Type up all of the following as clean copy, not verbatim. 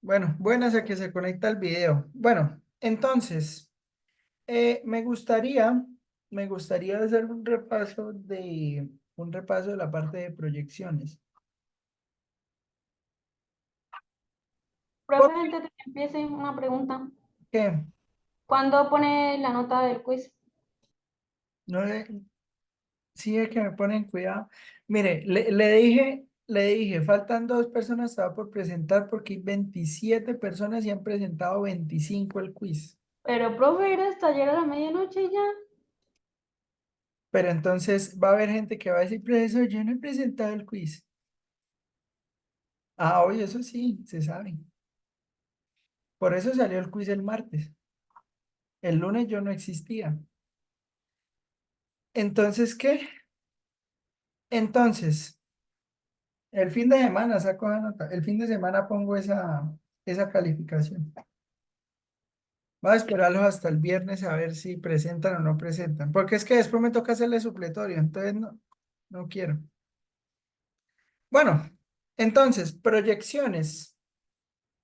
Bueno, buenas a que se conecta el video. Bueno, entonces, me gustaría hacer un repaso de la parte de proyecciones. Profe, ¿Por antes de que empiece, una pregunta. qué? ¿Cuándo pone la nota del quiz? No le, sí es que me ponen cuidado. Mire, le dije, faltan 2 personas, estaba por presentar porque hay 27 personas y han presentado 25 el quiz. Pero, profe, era hasta ayer a la medianoche ya. Pero entonces va a haber gente que va a decir, profesor, yo no he presentado el quiz. Ah, hoy eso sí, se sabe. Por eso salió el quiz el martes. El lunes yo no existía. Entonces, ¿qué? Entonces, el fin de semana saco la nota. El fin de semana pongo esa calificación. Voy a esperarlos hasta el viernes a ver si presentan o no presentan. Porque es que después me toca hacerle supletorio. Entonces, no quiero. Bueno, entonces, proyecciones.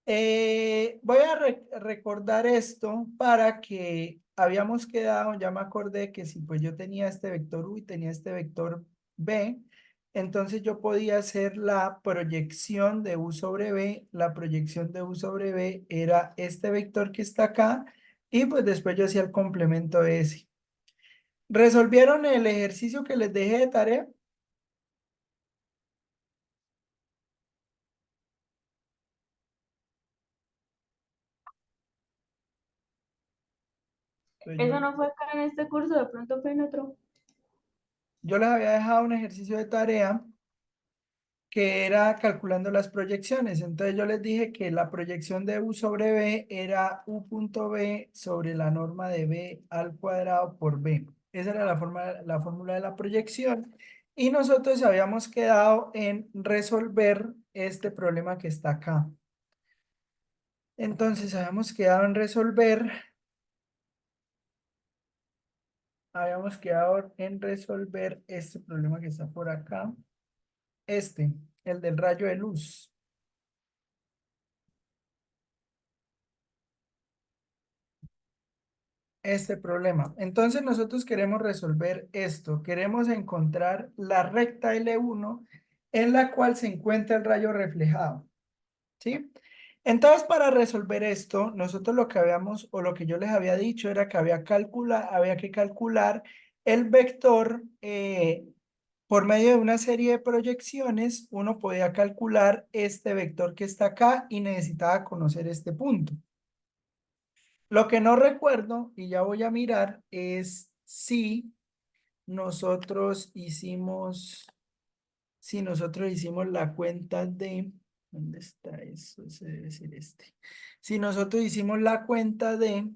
Voy a recordar esto para que habíamos quedado, ya me acordé que si pues yo tenía este vector U y tenía este vector B, entonces yo podía hacer la proyección de U sobre B. La proyección de U sobre B era este vector que está acá y pues después yo hacía el complemento de ese. ¿Resolvieron el ejercicio que les dejé de tarea? Pues yo, Eso no fue acá en este curso, de pronto fue en otro. yo les había dejado un ejercicio de tarea que era calculando las proyecciones. Entonces yo les dije que la proyección de U sobre B era U punto B sobre la norma de B al cuadrado por B. Esa era la fórmula de la proyección. Y nosotros habíamos quedado en resolver este problema que está acá. Entonces habíamos quedado en resolver este problema que está por acá. Este, el del rayo de luz. Este problema. Entonces nosotros queremos resolver esto. Queremos encontrar la recta L1 en la cual se encuentra el rayo reflejado. ¿Sí? Entonces, para resolver esto, nosotros lo que habíamos, o lo que yo les había dicho, era que había que calcular el vector por medio de una serie de proyecciones. Uno podía calcular este vector que está acá y necesitaba conocer este punto. Lo que no recuerdo, y ya voy a mirar, es si nosotros hicimos la cuenta de, ¿dónde está eso? Ese debe ser este. Si nosotros hicimos la cuenta de,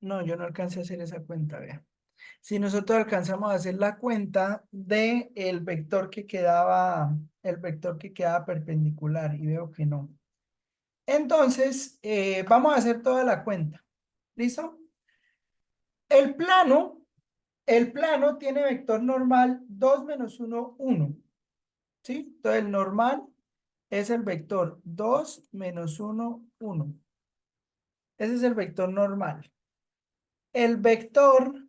no, yo no alcancé a hacer esa cuenta, vea. Si nosotros alcanzamos a hacer la cuenta de el vector que quedaba perpendicular, y veo que no. Entonces, vamos a hacer toda la cuenta. ¿Listo? El plano, el plano tiene vector normal 2 menos uno 1. ¿Sí? Entonces el normal es el vector 2 menos uno 1. Ese es el vector normal. El vector,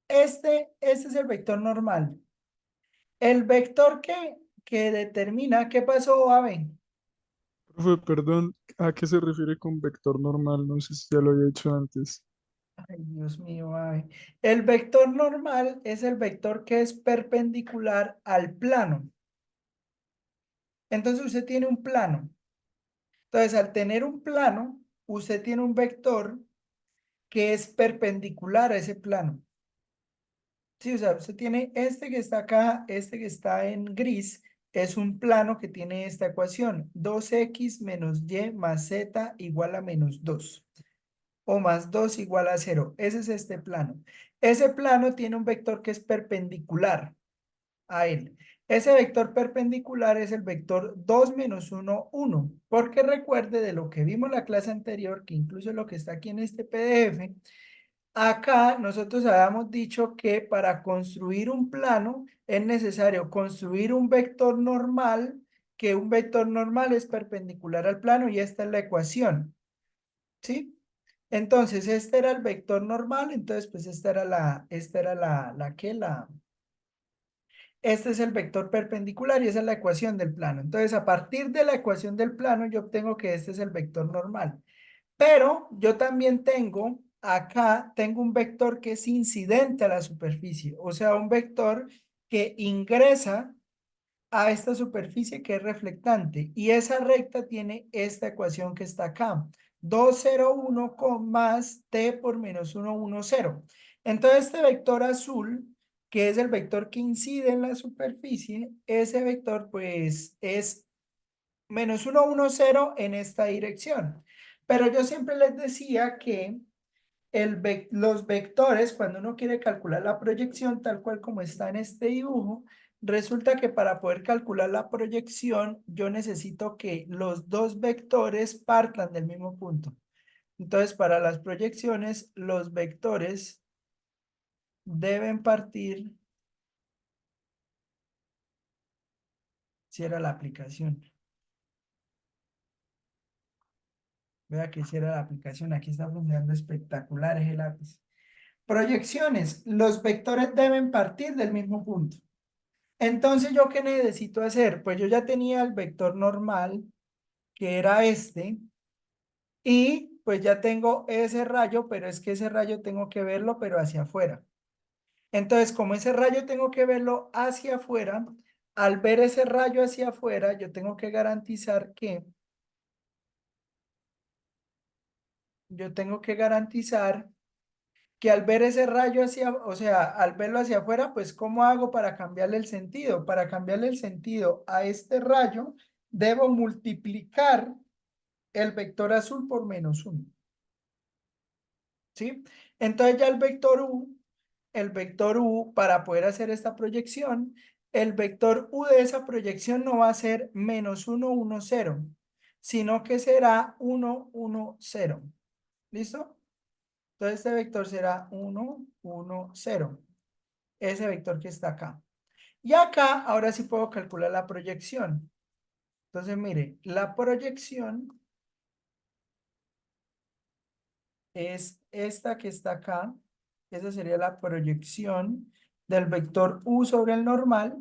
este es el vector normal. El vector que determina, ¿qué pasó, Ave? Profe, perdón, ¿a qué se refiere con vector normal? No sé si ya lo había hecho antes. Ay, Dios mío, Ave. El vector normal es el vector que es perpendicular al plano. Entonces usted tiene un plano. Entonces, al tener un plano, usted tiene un vector que es perpendicular a ese plano. Sí, o sea, usted tiene este que está acá, este que está en gris, es un plano que tiene esta ecuación: 2x menos y más z igual a -2, o más 2 igual a 0. Ese es este plano. Ese plano tiene un vector que es perpendicular a él. Ese vector perpendicular es el vector 2 menos uno 1, porque recuerde de lo que vimos la clase anterior, que incluso lo que está aquí en este PDF, acá nosotros habíamos dicho que para construir un plano es necesario construir un vector normal que un vector normal es perpendicular al plano y esta es la ecuación, ¿sí? Entonces, este era el vector normal, entonces, pues esta era este es el vector perpendicular y esa es la ecuación del plano. Entonces, a partir de la ecuación del plano, yo obtengo que este es el vector normal. Pero yo también tengo un vector que es incidente a la superficie, o sea, un vector que ingresa a esta superficie que es reflectante. Y esa recta tiene esta ecuación que está acá. 201 con más t por menos 110. Entonces este vector azul, que es el vector que incide en la superficie, ese vector pues es menos 110 en esta dirección. Pero yo siempre les decía que los vectores, cuando uno quiere calcular la proyección tal cual como está en este dibujo, resulta que para poder calcular la proyección, yo necesito que los dos vectores partan del mismo punto. Entonces, para las proyecciones, los vectores deben partir, si era la aplicación. Vea que si era la aplicación, aquí está funcionando espectacular ese lápiz. Proyecciones, los vectores deben partir del mismo punto. Entonces, ¿yo qué necesito hacer? Pues yo ya tenía el vector normal, que era este, y pues ya tengo ese rayo, pero es que ese rayo tengo que verlo, pero hacia afuera. Entonces, como ese rayo tengo que verlo hacia afuera, al ver ese rayo hacia afuera, yo tengo que garantizar que al ver ese rayo o sea, al verlo hacia afuera, pues ¿cómo hago para cambiarle el sentido? Para cambiarle el sentido a este rayo, debo multiplicar el vector azul por menos 1, ¿sí? Entonces ya el vector U, para poder hacer esta proyección, el vector U de esa proyección no va a ser menos 1, 1, 0, sino que será 1, 1, 0. ¿Listo? Entonces este vector será 1, 1, 0. Ese vector que está acá. Y acá, ahora sí puedo calcular la proyección. Entonces, mire, la proyección es esta que está acá. Esa sería la proyección del vector U sobre el normal.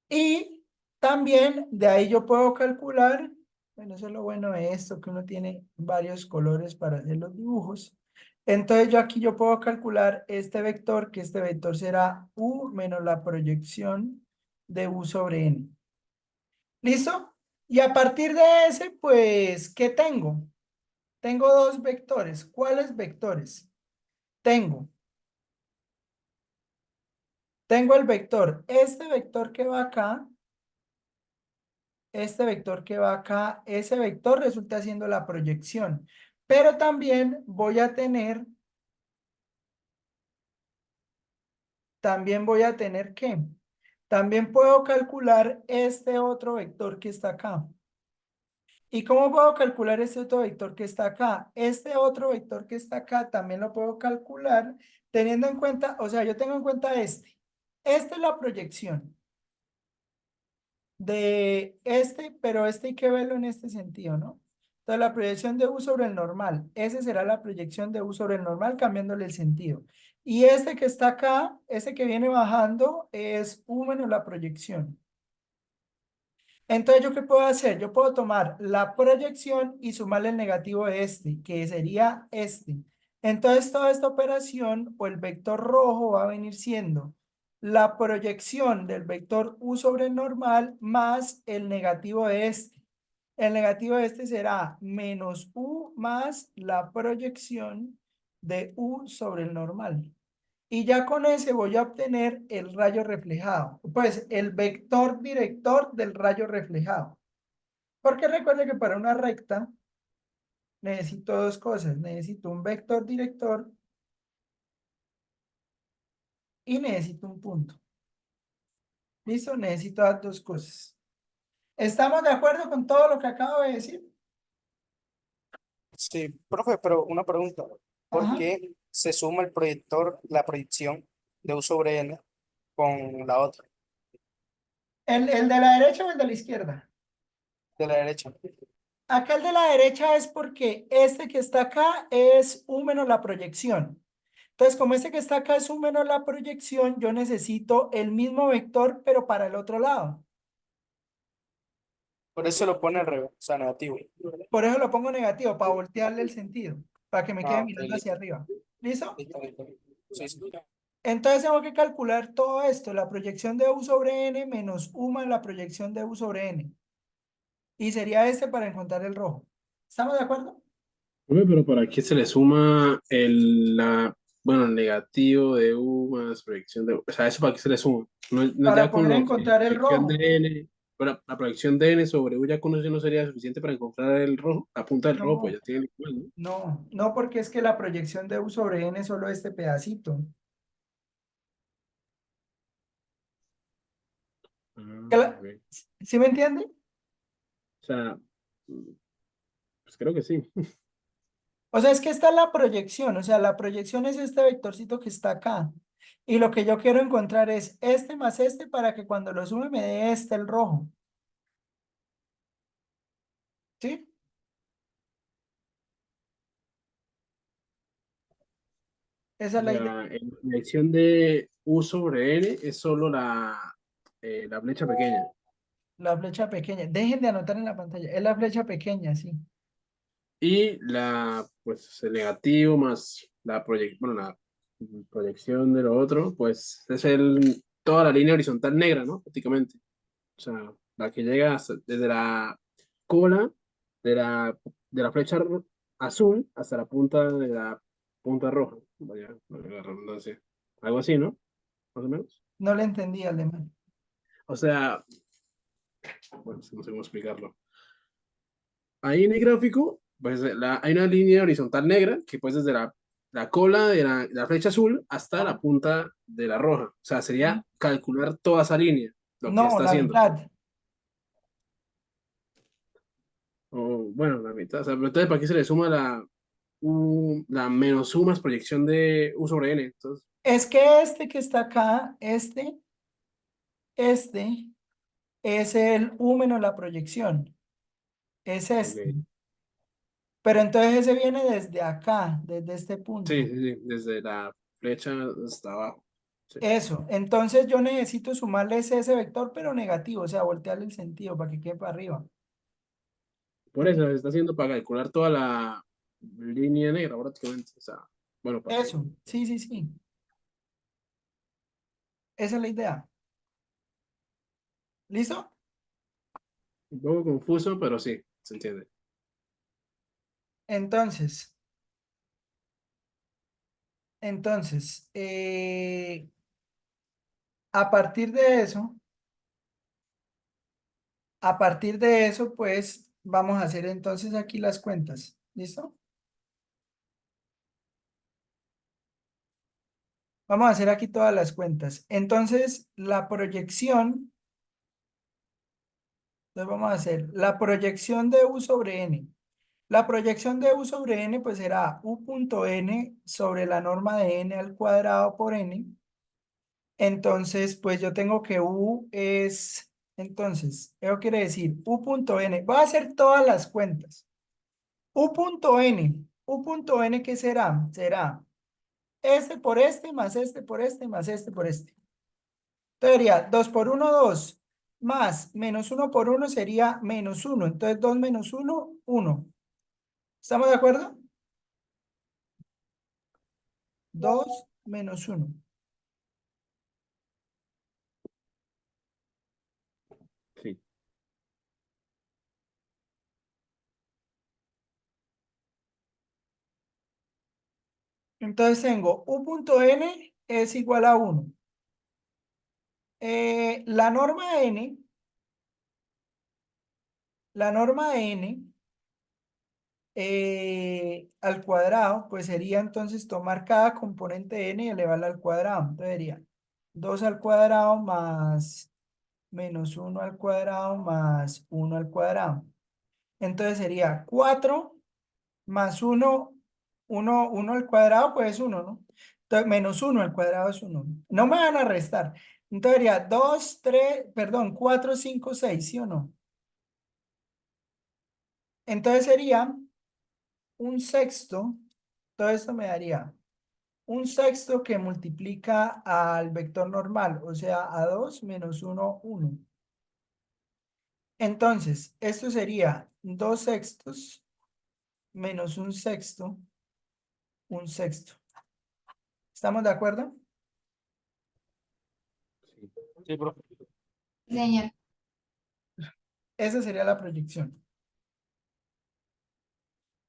Y también de ahí yo puedo calcular, bueno, eso es lo bueno de esto, que uno tiene varios colores para hacer los dibujos. Entonces yo aquí yo puedo calcular este vector, que este vector será U menos la proyección de U sobre N. ¿Listo? Y a partir de ese, pues, ¿qué tengo? Tengo dos vectores. ¿Cuáles vectores? Tengo el vector, este vector que va acá, este vector que va acá, ese vector resulta siendo la proyección. Pero también voy a tener ¿qué? También puedo calcular este otro vector que está acá. ¿Y cómo puedo calcular este otro vector que está acá? Este otro vector que está acá también lo puedo calcular teniendo en cuenta, o sea, yo tengo en cuenta este. Esta es la proyección de este, pero este hay que verlo en este sentido, ¿no? Entonces, la proyección de U sobre el normal. Esa será la proyección de U sobre el normal cambiándole el sentido. Y este que está acá, este que viene bajando, es U menos la proyección. Entonces, ¿yo qué puedo hacer? Yo puedo tomar la proyección y sumarle el negativo de este, que sería este. Entonces, toda esta operación o el vector rojo va a venir siendo la proyección del vector U sobre el normal más el negativo de este. El negativo de este será menos U más la proyección de U sobre el normal. Y ya con ese voy a obtener el rayo reflejado, pues el vector director del rayo reflejado. Porque recuerde que para una recta necesito dos cosas. Necesito un vector director y necesito un punto. ¿Listo? Necesito las dos cosas. ¿Estamos de acuerdo con todo lo que acabo de decir? Sí, profe, pero una pregunta. ¿Por Ajá. qué se suma el proyector, la proyección de U sobre N con la otra? ¿El de la derecha o el de la izquierda? De la derecha. Acá el de la derecha es porque este que está acá es U menos la proyección. Entonces, como este que está acá es U menos la proyección, yo necesito el mismo vector, pero para el otro lado. Por eso lo pone al revés, o sea, negativo. Por eso lo pongo negativo, para voltearle el sentido, para que me quede Ah, ok, mirando hacia listo. arriba. ¿Listo? Listo, listo. Sí, sí. Entonces tengo que calcular todo esto, la proyección de U sobre N menos U más la proyección de U sobre N. Y sería este para encontrar el rojo. ¿Estamos de acuerdo? Hombre, pero ¿para qué se le suma bueno, el negativo de U más proyección de U? O sea, ¿eso para qué se le suma? No Para ya con poder lo que encontrar el proyección rojo. de N, bueno, la proyección de N sobre U ya con eso no sería suficiente para encontrar el rojo, la punta del rojo, pues No, ya tiene el igual, ¿no? no, porque es que la proyección de U sobre N es solo este pedacito. Ah, ¿Que ok. ¿Sí me entiende? O sea, pues creo que sí. O sea, es que esta es la proyección, o sea, la proyección es este vectorcito que está acá. Y lo que yo quiero encontrar es este más este para que cuando lo sume me dé este el rojo. ¿Sí? Esa es O la idea. sea, en la proyección de U sobre N es solo la flecha pequeña. La flecha pequeña. Dejen de anotar en la pantalla. Es la flecha pequeña, sí. Y pues el negativo más bueno, la proyección de lo otro, pues es toda la línea horizontal negra, ¿no? Prácticamente. O sea, la que llega desde la cola de la flecha azul hasta la punta de la punta roja. Vaya, valga la redundancia. Algo así, ¿no? Más o menos. No le entendí al alemán. O sea, bueno, no sé cómo explicarlo. Ahí en el gráfico, pues hay una línea horizontal negra que pues desde la cola de la flecha azul hasta la punta de la roja. O sea, sería calcular toda esa línea, lo que No, está la haciendo. mitad. O bueno, la mitad. O sea, pero entonces, ¿para qué se le suma la menos U más proyección de U sobre N? Entonces, Es que este que está acá, este es el U menos la proyección. Es este. ok. Pero entonces ese viene desde acá, desde este Sí, punto. sí, sí, desde la flecha hasta abajo. Sí. Eso. Entonces yo necesito sumarle ese vector, pero negativo, o sea, voltearle el sentido para que quede para arriba. Por eso se está haciendo para calcular toda la línea negra prácticamente. O sea, bueno, para que Eso. Sí, sí, sí. Esa es la idea. ¿Listo? un poco confuso, pero sí, se entiende. Entonces, a partir de eso, pues vamos a hacer entonces aquí las cuentas. ¿Listo? Vamos a hacer aquí todas las cuentas. Entonces, entonces vamos a hacer la proyección de U sobre N. La proyección de U sobre N, pues será U punto N sobre la norma de N al cuadrado por N. Entonces, pues yo tengo que entonces, eso quiere decir U punto N. Voy a hacer todas las cuentas. U punto N, ¿qué será? Será este por este, más este por este, más este por este. Entonces sería 2 por uno 2 más menos uno por uno sería menos uno. Entonces 2 menos uno 1. ¿Estamos de acuerdo? 2 menos uno. Sí. Entonces tengo U punto N es igual a 1. La norma de N, la norma de N al cuadrado, pues sería entonces tomar cada componente de N y elevarla al cuadrado. Entonces sería 2 al cuadrado más menos uno al cuadrado más uno al cuadrado. Entonces sería 4 más uno al cuadrado, pues es 1, ¿no? Entonces, menos uno al cuadrado es 1. No me van a restar. Entonces sería 2, 3, perdón, 4, 5, 6, ¿sí o no? Entonces sería un sexto, todo esto me daría un sexto que multiplica al vector normal, o sea, a 2 menos 1, 1. Entonces, esto sería 2 sextos menos un sexto, un sexto. ¿Estamos de acuerdo? Sí, profe. Sí, señor. Esa sería la proyección.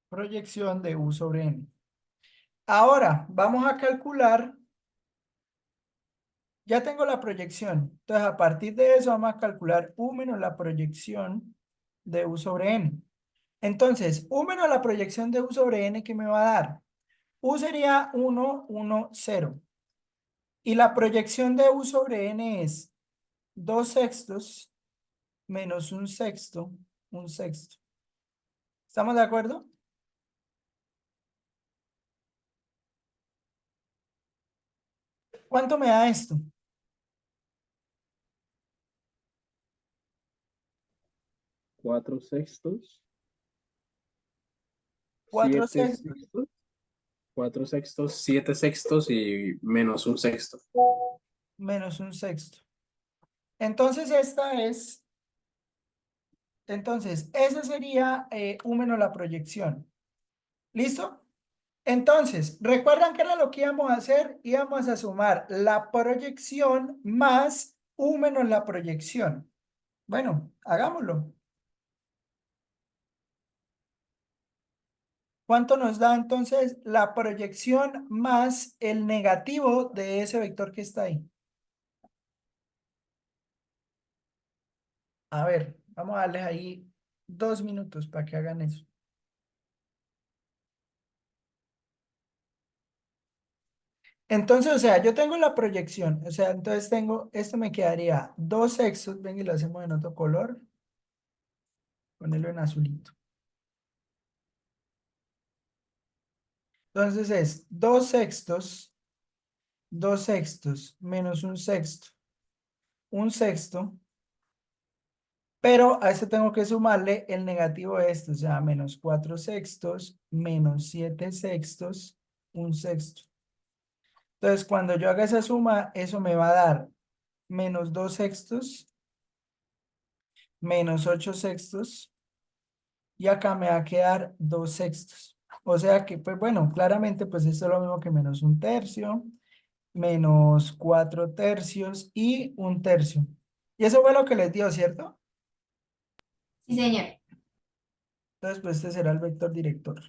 Proyección de U sobre N. Ahora, vamos a calcular. Ya tengo la proyección. Entonces, a partir de eso, vamos a calcular U menos la proyección de U sobre N. Entonces, U menos la proyección de U sobre N, ¿qué me va a dar? U sería 1, 1, 0. Y la proyección de U sobre N es 2 sextos menos un sexto, un sexto. ¿Estamos de acuerdo? ¿Cuánto me da esto? 4/6, 4 7 sextos sextos, 4/6, 7/6 y menos un sexto. menos un sexto. Entonces, esa sería U menos la proyección. ¿Listo? Entonces, ¿recuerdan qué era lo que íbamos a hacer? Íbamos a sumar la proyección más U menos la proyección. Bueno, hagámoslo. ¿Cuánto nos da entonces la proyección más el negativo de ese vector que está ahí? A ver, vamos a darles ahí 2 minutos para que hagan eso. Entonces, o sea, yo tengo la proyección, o sea, entonces tengo, esto me quedaría 2 sextos, ven y lo hacemos en otro color, ponerlo en azulito. Entonces es 2 sextos menos un sexto, pero a este tengo que sumarle el negativo de esto, o sea, menos 4 sextos menos 7 sextos, un sexto. Entonces, cuando yo haga esa suma, eso me va a dar menos 2 sextos menos 8 sextos y acá me va a quedar 2 sextos. O sea que, pues bueno, claramente, pues esto es lo mismo que menos un tercio, menos 4 tercios y un tercio. Y eso fue lo que les dio, ¿cierto? Sí, señor. Entonces, pues este será el vector director.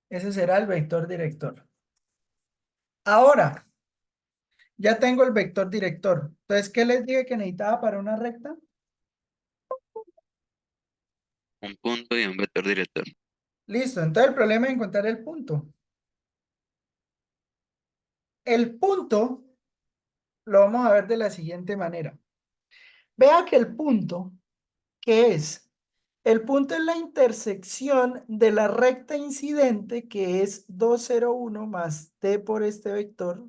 Ese será el vector director. Ahora, ya tengo el vector director. Entonces, ¿qué les dije que necesitaba para una recta? Un punto y un vector director. Listo, entonces el problema es encontrar el punto. El punto lo vamos a ver de la siguiente manera. Vea que el punto, ¿qué es? El punto es la intersección de la recta incidente, que es 201 más t por este vector,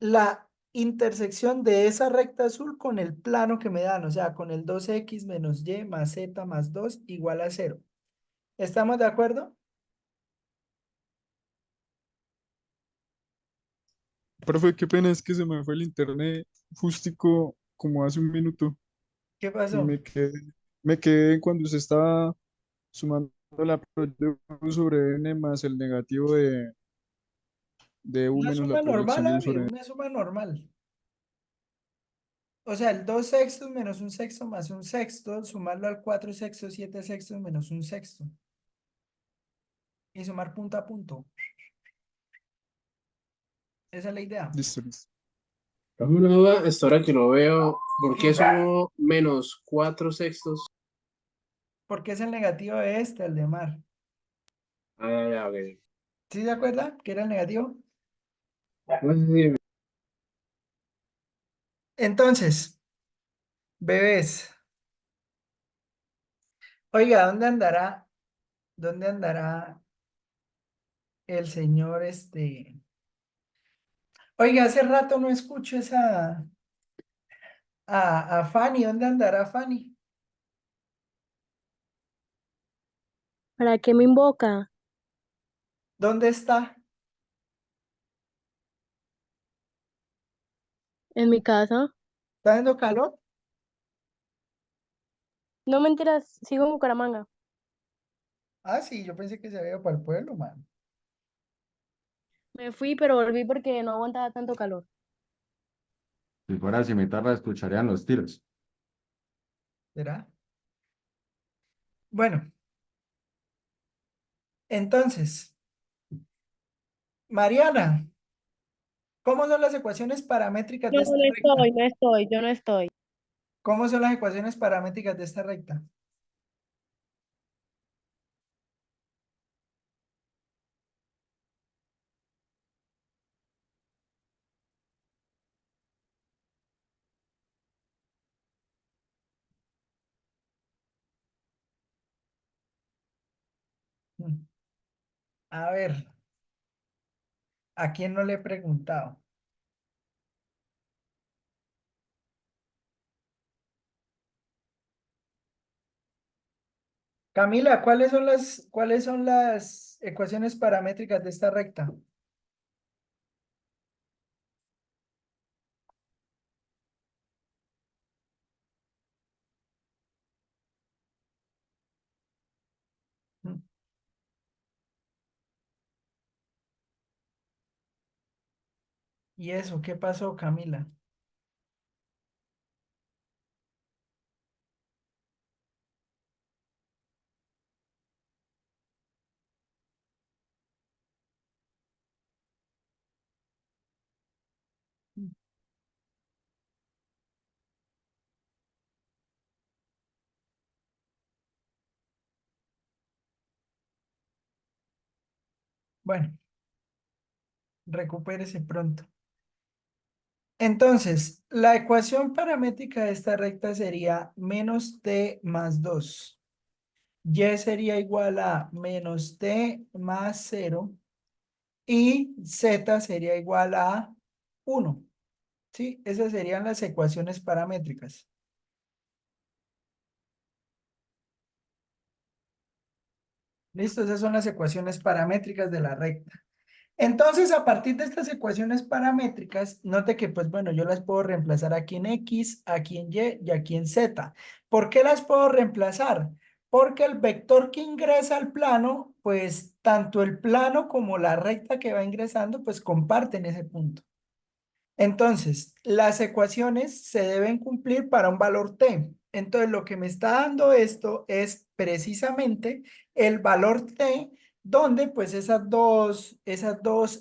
la intersección de esa recta azul con el plano que me dan, o sea, con el 2x menos y más z más 2 igual a 0. ¿Estamos de acuerdo? Profe, qué pena, es que se me fue el internet justico como hace un minuto ¿Qué y pasó? me quedé cuando se estaba sumando la proyección sobre n más el negativo de u Una menos la suma normal, proyección de u Abby, sobre n. una suma normal. O sea, el 2 sextos menos un sexto más un sexto, sumarlo al 4 sextos, 7 sextos menos un sexto. Y sumar punto a punto. Esa es la idea. Listo, listo. Tengo una duda, hasta ahora que lo veo, ¿por qué Sí, sumo menos 4/6? porque es el negativo de este, el de mar. Ah, ya, ya, ok. ¿Sí se acuerda que era el negativo? No sé si Entonces, bebés. Oiga, ¿dónde andará? ¿Dónde andará el señor Oiga, hace rato no escucho a Fanny. ¿Dónde andará Fanny? ¿Para qué me invoca? ¿Dónde está? ¿En mi casa? ¿Está haciendo calor? No mentiras, sigo en Bucaramanga. Ah, sí, yo pensé que se había ido para el pueblo, man. Me fui, pero volví porque no aguantaba tanto calor. Si fuera cimitarra, escucharían los tiros. ¿Será? Bueno, entonces, Mariana, ¿cómo son las ecuaciones paramétricas No, de esta recta? yo no estoy. ¿Cómo son las ecuaciones paramétricas de esta recta? Mm, A ver, ¿a quién no le he preguntado? Camila, cuáles son las ecuaciones paramétricas de esta recta? Mm, ¿Y eso? ¿Qué pasó, Camila? Mm, Bueno, recupérese pronto. Entonces, la ecuación paramétrica de esta recta sería menos t más 2. Y sería igual a menos t más 0 y z sería igual a 1. ¿Sí? Esas serían las ecuaciones paramétricas. Listo, esas son las ecuaciones paramétricas de la recta. Entonces, a partir de estas ecuaciones paramétricas, note que, pues bueno, yo las puedo reemplazar aquí en X, aquí en Y y aquí en Z. ¿Por qué las puedo reemplazar? Porque el vector que ingresa al plano, pues tanto el plano como la recta que va ingresando, pues comparten ese punto. Entonces, las ecuaciones se deben cumplir para un valor t. Entonces, lo que me está dando esto es precisamente el valor t, donde pues esas dos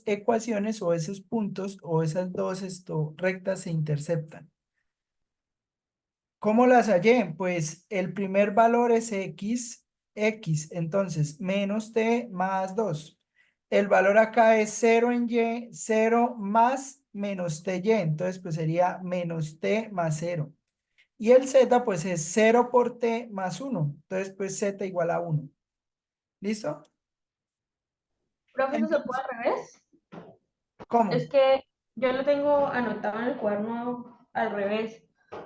ecuaciones o esos puntos o esas dos rectas se interceptan. ¿Cómo las hallé? Pues el primer valor es x, entonces menos t más 2. El valor acá es 0 en y, 0 más menos ty, entonces pues sería menos t más 0. Y el z pues es 0 por t más 1, entonces pues z igual a 1. ¿Listo? Profe, ¿eso se puede Entonces, al revés? ¿cómo? Es que yo lo tengo anotado en el cuaderno al revés.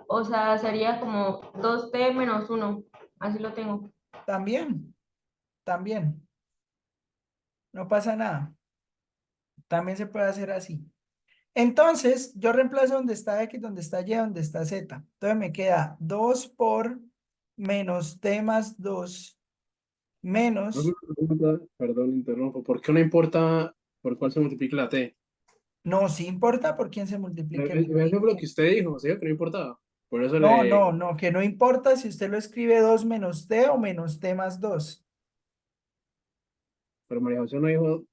O sea, sería como 2t menos 1. Así lo tengo. También, no pasa nada. También se puede hacer así. Entonces, yo reemplazo donde está X, donde está Y, donde está Z. Entonces me queda 2 por menos T más 2 menos, Perdón, interrumpo. ¿Por qué no importa por cuál se multiplica la t? no, sí importa por quién se multiplique el Eso fue lo numerito. que usted dijo, ¿sí? Que no importaba. Por eso No, le... no, no, que no importa si usted lo escribe 2 menos T o menos T más 2. Pero María José no dijo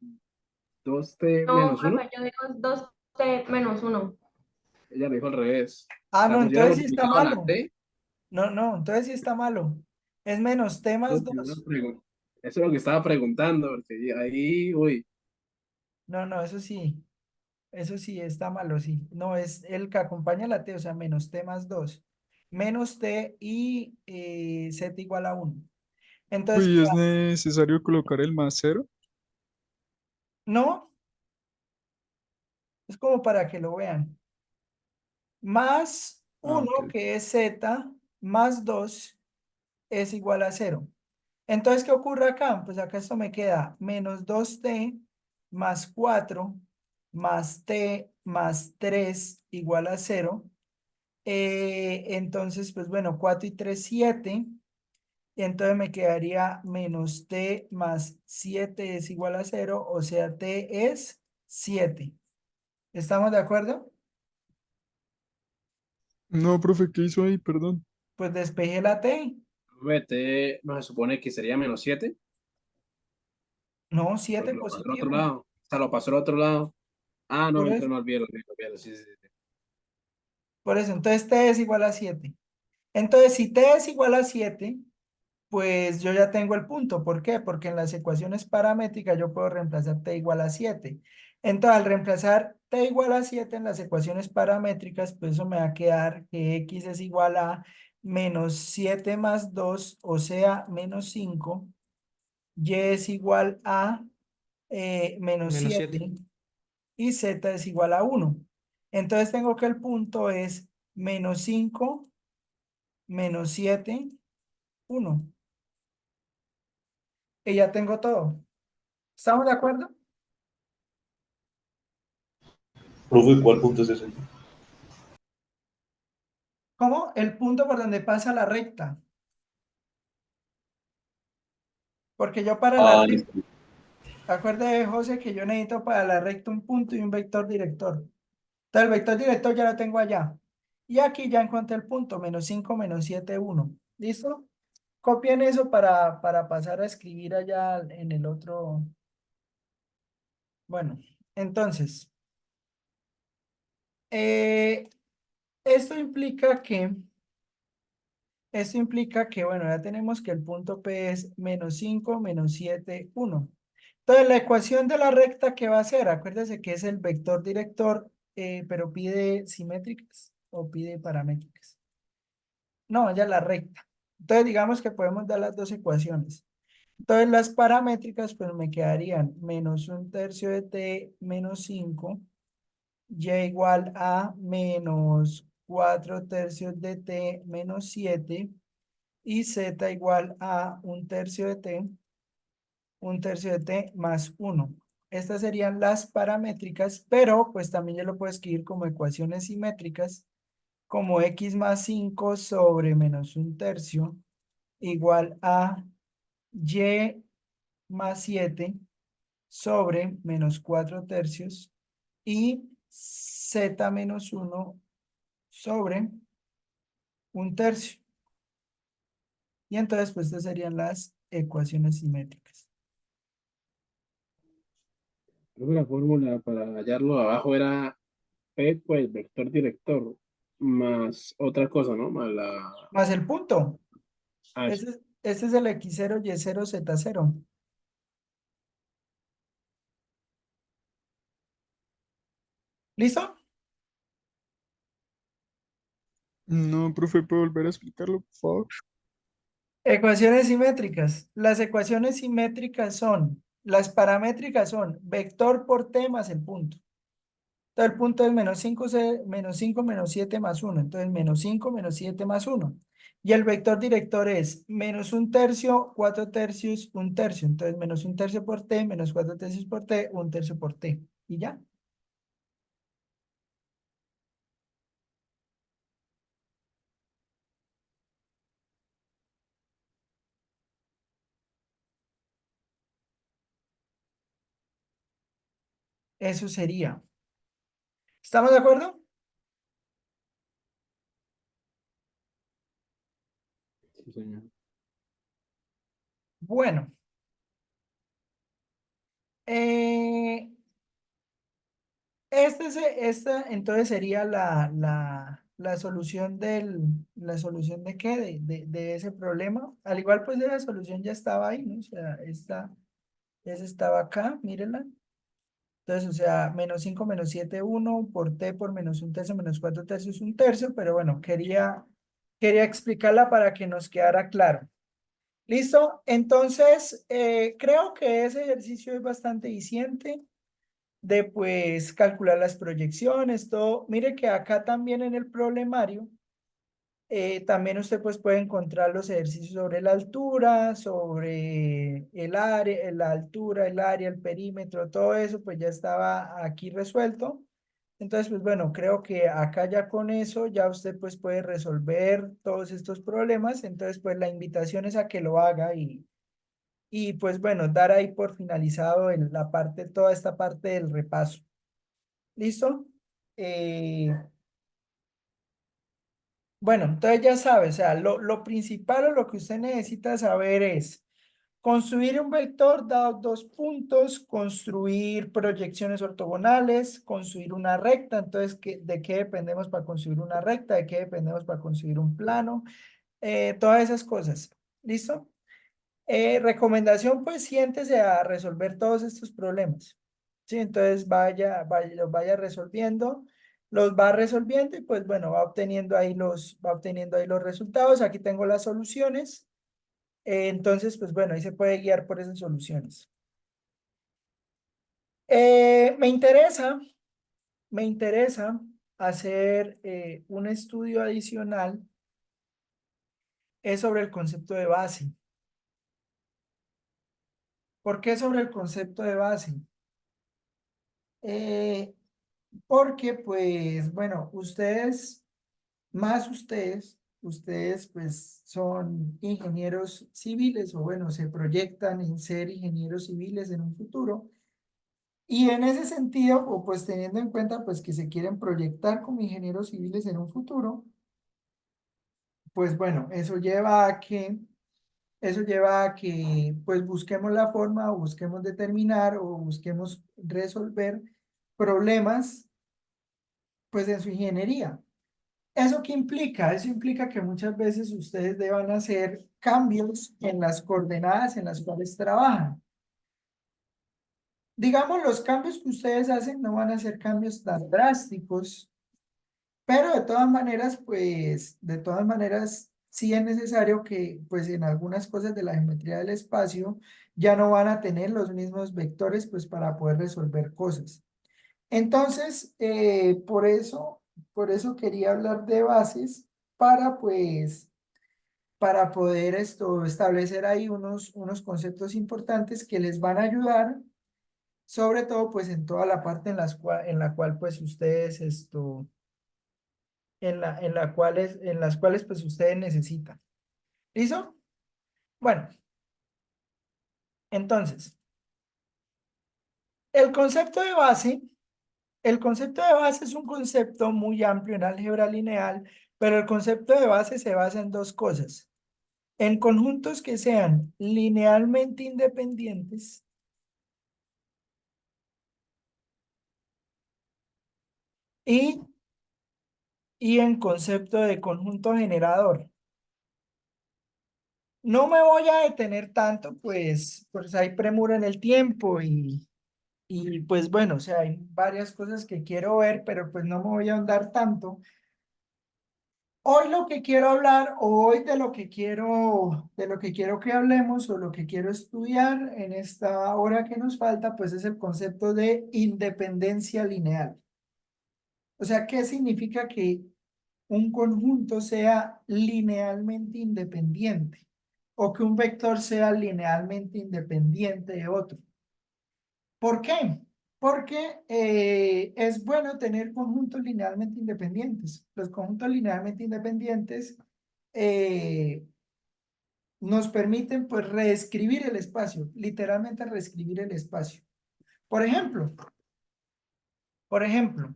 2t No, menos 1. profe, yo digo 2t menos 1. Ella lo dijo al revés. Ah, O sea, no, como si hubiera entonces sí está multiplicado la malo. t. No, no, entonces sí está malo. Es menos T más Lo que iba a 2. Eso es lo que estaba preguntando, porque ahí, uy, No, no, eso sí está malo, sí. No, es el que acompaña la T, o sea, menos T más 2. Menos T y Z igual a 1. Entonces, Uy, ¿es necesario colocar el más cero? no, Es como para que lo vean. Más Ah, 1, ok. que es z, más 2 es igual a 0. Entonces, ¿qué ocurre acá? Pues acá esto me queda menos 2t más 4 más t más 3 igual a 0. Entonces, pues bueno, 4 y 3, 7. Y entonces me quedaría menos t más 7 es igual a 0, o sea, t es 7. ¿Estamos de acuerdo? No, profe, ¿qué hizo ahí? Perdón. Pues despeje la t. Vete, no se supone que sería -7, No, 7 porque lo pasó al otro positivo. lado. O sea, lo pasó al otro lado. Ah, no, Por mentira, eso, no, olvídalo, sí, sí, sí. por eso, entonces t es igual a 7. Entonces, si t es igual a 7, pues yo ya tengo el punto. ¿Por qué? Porque en las ecuaciones paramétricas yo puedo reemplazar t igual a 7. Entonces, al reemplazar t igual a 7 en las ecuaciones paramétricas, pues eso me va a quedar que x es igual a menos 7 más 2, o sea, menos 5. Y es igual a menos Menos 7. 7 y z es igual a 1. Entonces tengo que el punto es menos 5, menos 7, 1. Y ya tengo todo. ¿Estamos de acuerdo? Profe, ¿cuál punto es ese? ¿Cómo? El punto por donde pasa la recta. Porque yo para la Ah, recta, listo. acuérdate, José, que yo necesito para la recta un punto y un vector director. Entonces el vector director ya lo tengo allá. Y aquí ya encontré el punto, menos 5, menos 7, 1. ¿Listo? Copien eso para pasar a escribir allá en el otro. Bueno, entonces, eh, esto implica que, bueno, ya tenemos que el punto P es menos 5, menos 7, 1. Entonces, la ecuación de la recta, ¿qué va a ser? Acuérdese que es el vector director, pero pide simétricas o pide paramétricas. No, ya la recta. Entonces, digamos que podemos dar las dos ecuaciones. Entonces, las paramétricas, pues me quedarían menos un tercio de t menos 5, y igual a menos 4 tercios de t menos 7, y z igual a un tercio de t más 1. Estas serían las paramétricas, pero pues también yo lo puedo escribir como ecuaciones simétricas, como x más 5 sobre menos un tercio igual a y más 7 sobre menos 4 tercios y z menos 1 sobre un tercio. Y entonces, pues estas serían las ecuaciones simétricas. Creo que la fórmula para hallarlo abajo era P, pues, vector director, más otra cosa, ¿no? Más la... Más el punto. Ah, eso. Este es el x0, y0, z0. ¿Listo? No, profe, ¿puede volver a explicarlo, por favor? Ecuaciones simétricas. Las ecuaciones simétricas son, las paramétricas son vector por t más el punto. Entonces el punto es menos 5, menos 5, menos 7 más 1. Entonces menos 5, menos 7 más 1. Y el vector director es menos un tercio, 4 tercios, un tercio. Entonces menos un tercio por t, menos 4 tercios por t, un tercio por t. Y ya. Eso sería. ¿Estamos de acuerdo? Sí, señor. Bueno. Eh, esta entonces sería la solución la solución de qué, de ese problema. Al igual pues la solución ya estaba ahí, ¿no? O sea, esa estaba acá, mírenla. Entonces, o sea, menos 5 menos 7 1 por t por menos un tercio, menos 4 tercios, un tercio, pero bueno, quería explicarla para que nos quedara claro. ¿Listo? Entonces, creo que ese ejercicio es bastante eficiente. de pues calcular las proyecciones, todo. Mire que acá también en el problemario, también usted pues puede encontrar los ejercicios sobre la altura, sobre el área, la altura, el área, el perímetro, todo eso pues ya estaba aquí resuelto. Entonces, pues bueno, creo que acá ya con eso ya usted pues puede resolver todos estos problemas. Entonces, pues la invitación es a que lo haga y pues bueno, dar ahí por finalizado la parte, toda esta parte del repaso. ¿Listo? Bueno, entonces ya sabe, o sea, lo principal o lo que usted necesita saber es construir un vector dado dos puntos, construir proyecciones ortogonales, construir una recta. Entonces, ¿de qué dependemos para construir una recta? ¿De qué dependemos para construir un plano? Todas esas cosas. ¿Listo? Recomendación, pues siéntese a resolver todos estos problemas. Sí, entonces los vaya resolviendo, los va resolviendo y pues bueno, va obteniendo ahí los resultados. Aquí tengo las soluciones. Entonces, pues bueno, ahí se puede guiar por esas soluciones. Me interesa hacer un estudio adicional, es sobre el concepto de base. ¿Por qué sobre el concepto de base? Eh, Porque, pues, bueno, ustedes pues son ingenieros civiles o bueno, se proyectan en ser ingenieros civiles en un futuro. Y en ese sentido, o pues teniendo en cuenta pues que se quieren proyectar como ingenieros civiles en un futuro, pues bueno, eso lleva a que pues busquemos la forma o busquemos determinar o busquemos resolver problemas pues en su ingeniería. ¿Eso qué implica? Eso implica que muchas veces ustedes deban hacer cambios en las coordenadas en las cuales trabajan. Digamos, los cambios que ustedes hacen no van a ser cambios tan drásticos, pero de todas maneras, sí es necesario que, pues en algunas cosas de la geometría del espacio, ya no van a tener los mismos vectores, pues para poder resolver cosas. Entonces, por eso quería hablar de bases para, pues, para poder establecer ahí unos conceptos importantes que les van a ayudar, sobre todo, pues, en toda la parte en la cual, pues, en las cuales, pues, ustedes necesitan. ¿Listo? Bueno, entonces, el concepto de base El concepto de base es un concepto muy amplio en álgebra lineal, pero el concepto de base se basa en dos cosas. En conjuntos que sean linealmente independientes y, y en concepto de conjunto generador. No me voy a detener tanto, pues hay premura en el tiempo y pues bueno, o sea, hay varias cosas que quiero ver, pero pues no me voy a ahondar tanto. Hoy lo que quiero hablar, o hoy de lo que quiero que hablemos, o lo que quiero estudiar en esta hora que nos falta, pues es el concepto de independencia lineal. O sea, ¿qué significa que un conjunto sea linealmente independiente? O que un vector sea linealmente independiente de otro. ¿Por qué? Porque es bueno tener conjuntos linealmente independientes. Los conjuntos linealmente independientes eh, nos permiten pues reescribir el espacio, literalmente reescribir el espacio. Por ejemplo, por ejemplo,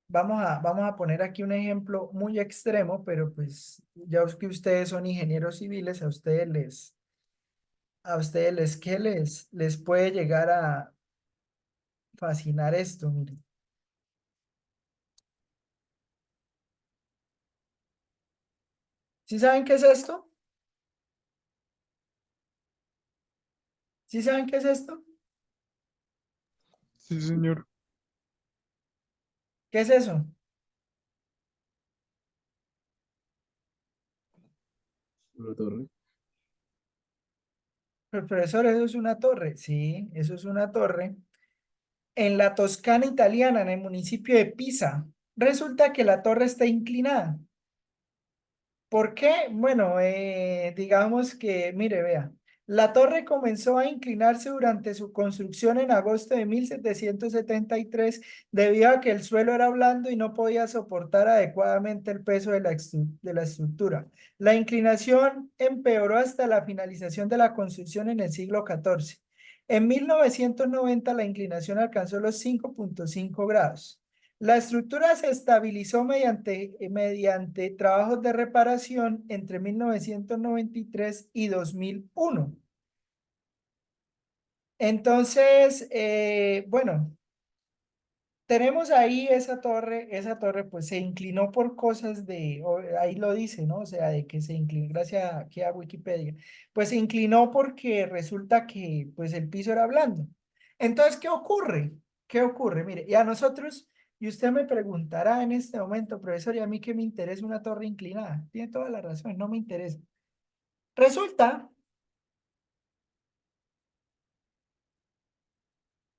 vamos a poner aquí un ejemplo muy extremo, pero pues ya que ustedes son ingenieros civiles, ¿qué les puede llegar a fascinar esto? Miren. ¿Sí saben qué es esto? ¿Sí saben qué es esto? Sí, señor. ¿Qué es eso? Una torre. Pero, profesor, eso es una torre. Sí, eso es una torre. En la Toscana italiana, en el municipio de Pisa, resulta que la torre está inclinada. ¿Por qué? Bueno, digamos que, mire, vea, la torre comenzó a inclinarse durante su construcción en agosto de 1773 debido a que el suelo era blando y no podía soportar adecuadamente el peso de de la estructura. La inclinación empeoró hasta la finalización de la construcción en el siglo XIV. En 1990 la inclinación alcanzó los 5,5 grados. La estructura se estabilizó mediante trabajos de reparación entre 1993 y 2001. Entonces, bueno, tenemos ahí esa torre pues se inclinó por cosas ahí lo dice, ¿no? O sea, de que se inclinó, gracias aquí a Wikipedia, pues se inclinó porque resulta que pues el piso era blando. Entonces, ¿qué ocurre? ¿Qué ocurre? Mire, y a nosotros, y usted me preguntará en este momento, profesor, ¿y a mí qué me interesa una torre inclinada? Tiene toda la razón, no me interesa. Resulta,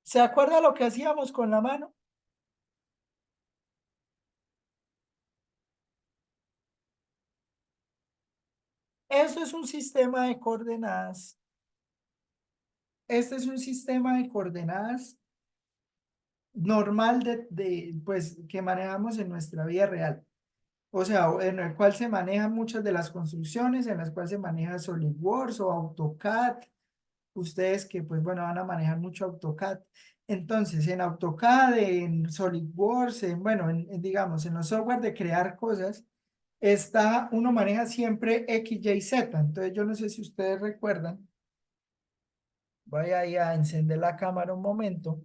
¿se acuerda lo que hacíamos con la mano? Esto es un sistema de coordenadas. Este es un sistema de coordenadas normal pues, que manejamos en nuestra vida real. O sea, en el cual se manejan muchas de las construcciones, en las cuales se maneja SolidWorks o AutoCAD. Ustedes que, pues, bueno, van a manejar mucho AutoCAD. Entonces, en AutoCAD, en SolidWorks, bueno, digamos, en los software de crear cosas, uno maneja siempre X, Y, Z. Entonces, yo no sé si ustedes recuerdan. Voy ahí a encender la cámara un momento.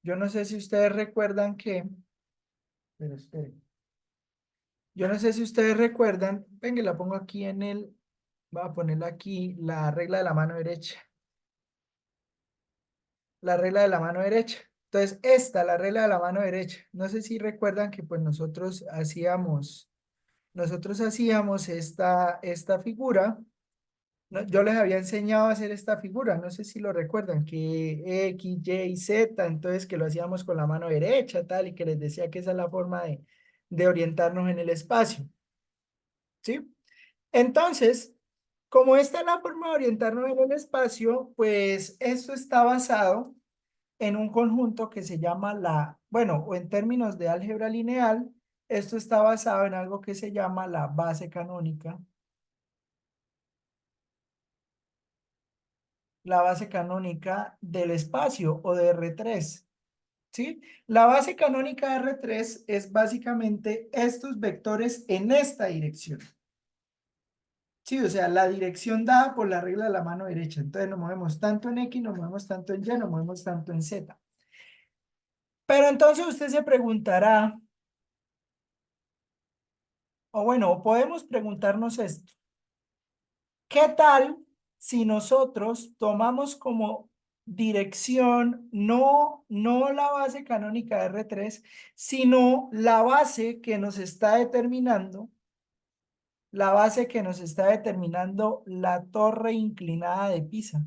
Yo no sé si ustedes recuerdan pero esperen. Yo no sé si ustedes recuerdan, venga, la pongo aquí voy a ponerla aquí, la regla de la mano derecha. La regla de la mano derecha. Entonces, la regla de la mano derecha. No sé si recuerdan que pues nosotros hacíamos esta figura. Yo les había enseñado a hacer esta figura, no sé si lo recuerdan, que X, Y, Z, entonces que lo hacíamos con la mano derecha, tal, y que les decía que esa es la forma de orientarnos en el espacio, ¿sí? Entonces, como esta es la forma de orientarnos en el espacio, pues esto está basado en un conjunto que se llama bueno, o en términos de álgebra lineal, esto está basado en algo que se llama la base canónica. La base canónica del espacio o de R3, ¿sí? La base canónica de R3 es básicamente estos vectores en esta dirección. Sí, o sea, la dirección dada por la regla de la mano derecha. Entonces nos movemos tanto en X, nos movemos tanto en Y, nos movemos tanto en Z. Pero entonces usted se preguntará, o bueno, podemos preguntarnos esto. ¿Qué tal si nosotros tomamos como dirección no la base canónica de R3, sino la base que nos está determinando, la torre inclinada de Pisa?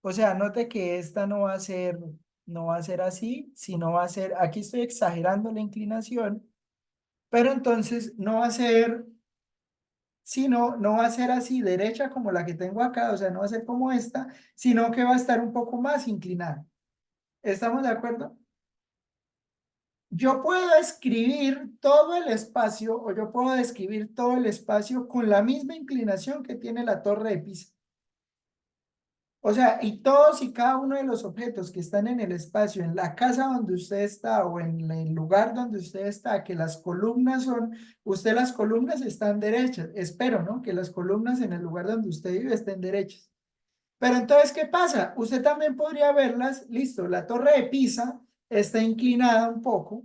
O sea, note que esta no va a ser así, sino va a ser, aquí estoy exagerando la inclinación, pero entonces no va a ser, sino no va a ser así derecha como la que tengo acá, o sea, no va a ser como esta, sino que va a estar un poco más inclinada. ¿Estamos de acuerdo? Yo puedo escribir todo el espacio o yo puedo describir todo el espacio con la misma inclinación que tiene la torre de Pisa. O sea, y todos y cada uno de los objetos que están en el espacio, en la casa donde usted está o en el lugar donde usted está, que las columnas las columnas están derechas. Espero, ¿no? Que las columnas en el lugar donde usted vive estén derechas. Pero entonces, ¿qué pasa? Usted también podría verlas, listo, la torre de Pisa está inclinada un poco.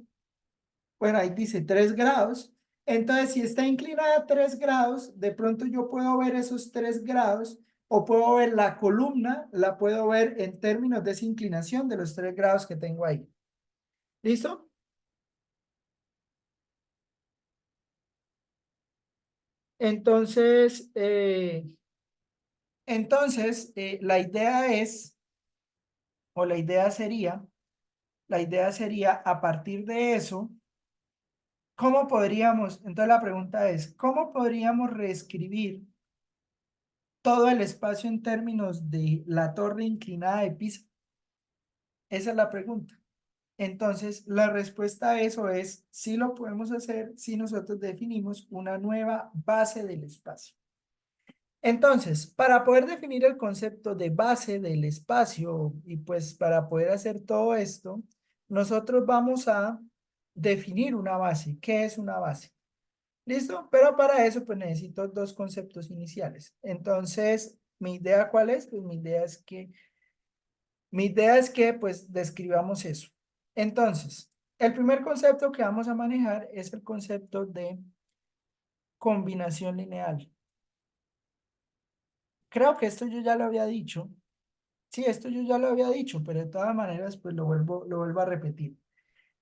Bueno, ahí dice 3 grados. Entonces, si está inclinada 3 grados, de pronto yo puedo ver esos 3 grados o puedo ver la columna, la puedo ver en términos de esa inclinación de los 3 grados que tengo ahí. ¿Listo? Entonces, Entonces, la idea es, o la idea sería a partir de eso, ¿cómo podríamos? Entonces la pregunta es, ¿cómo podríamos reescribir todo el espacio en términos de la torre inclinada de Pisa? Esa es la pregunta. Entonces, la respuesta a eso es, sí lo podemos hacer si nosotros definimos una nueva base del espacio. Entonces, para poder definir el concepto de base del espacio y pues para poder hacer todo esto, nosotros vamos a definir una base. ¿Qué es una base? ¿Listo? Pero para eso pues necesito dos conceptos iniciales. Entonces, ¿mi idea cuál es? Pues mi idea es que pues describamos eso. Entonces, el primer concepto que vamos a manejar es el concepto de combinación lineal. Creo que esto yo ya lo había dicho. Sí, esto yo ya lo había dicho, pero de todas maneras pues lo vuelvo a repetir.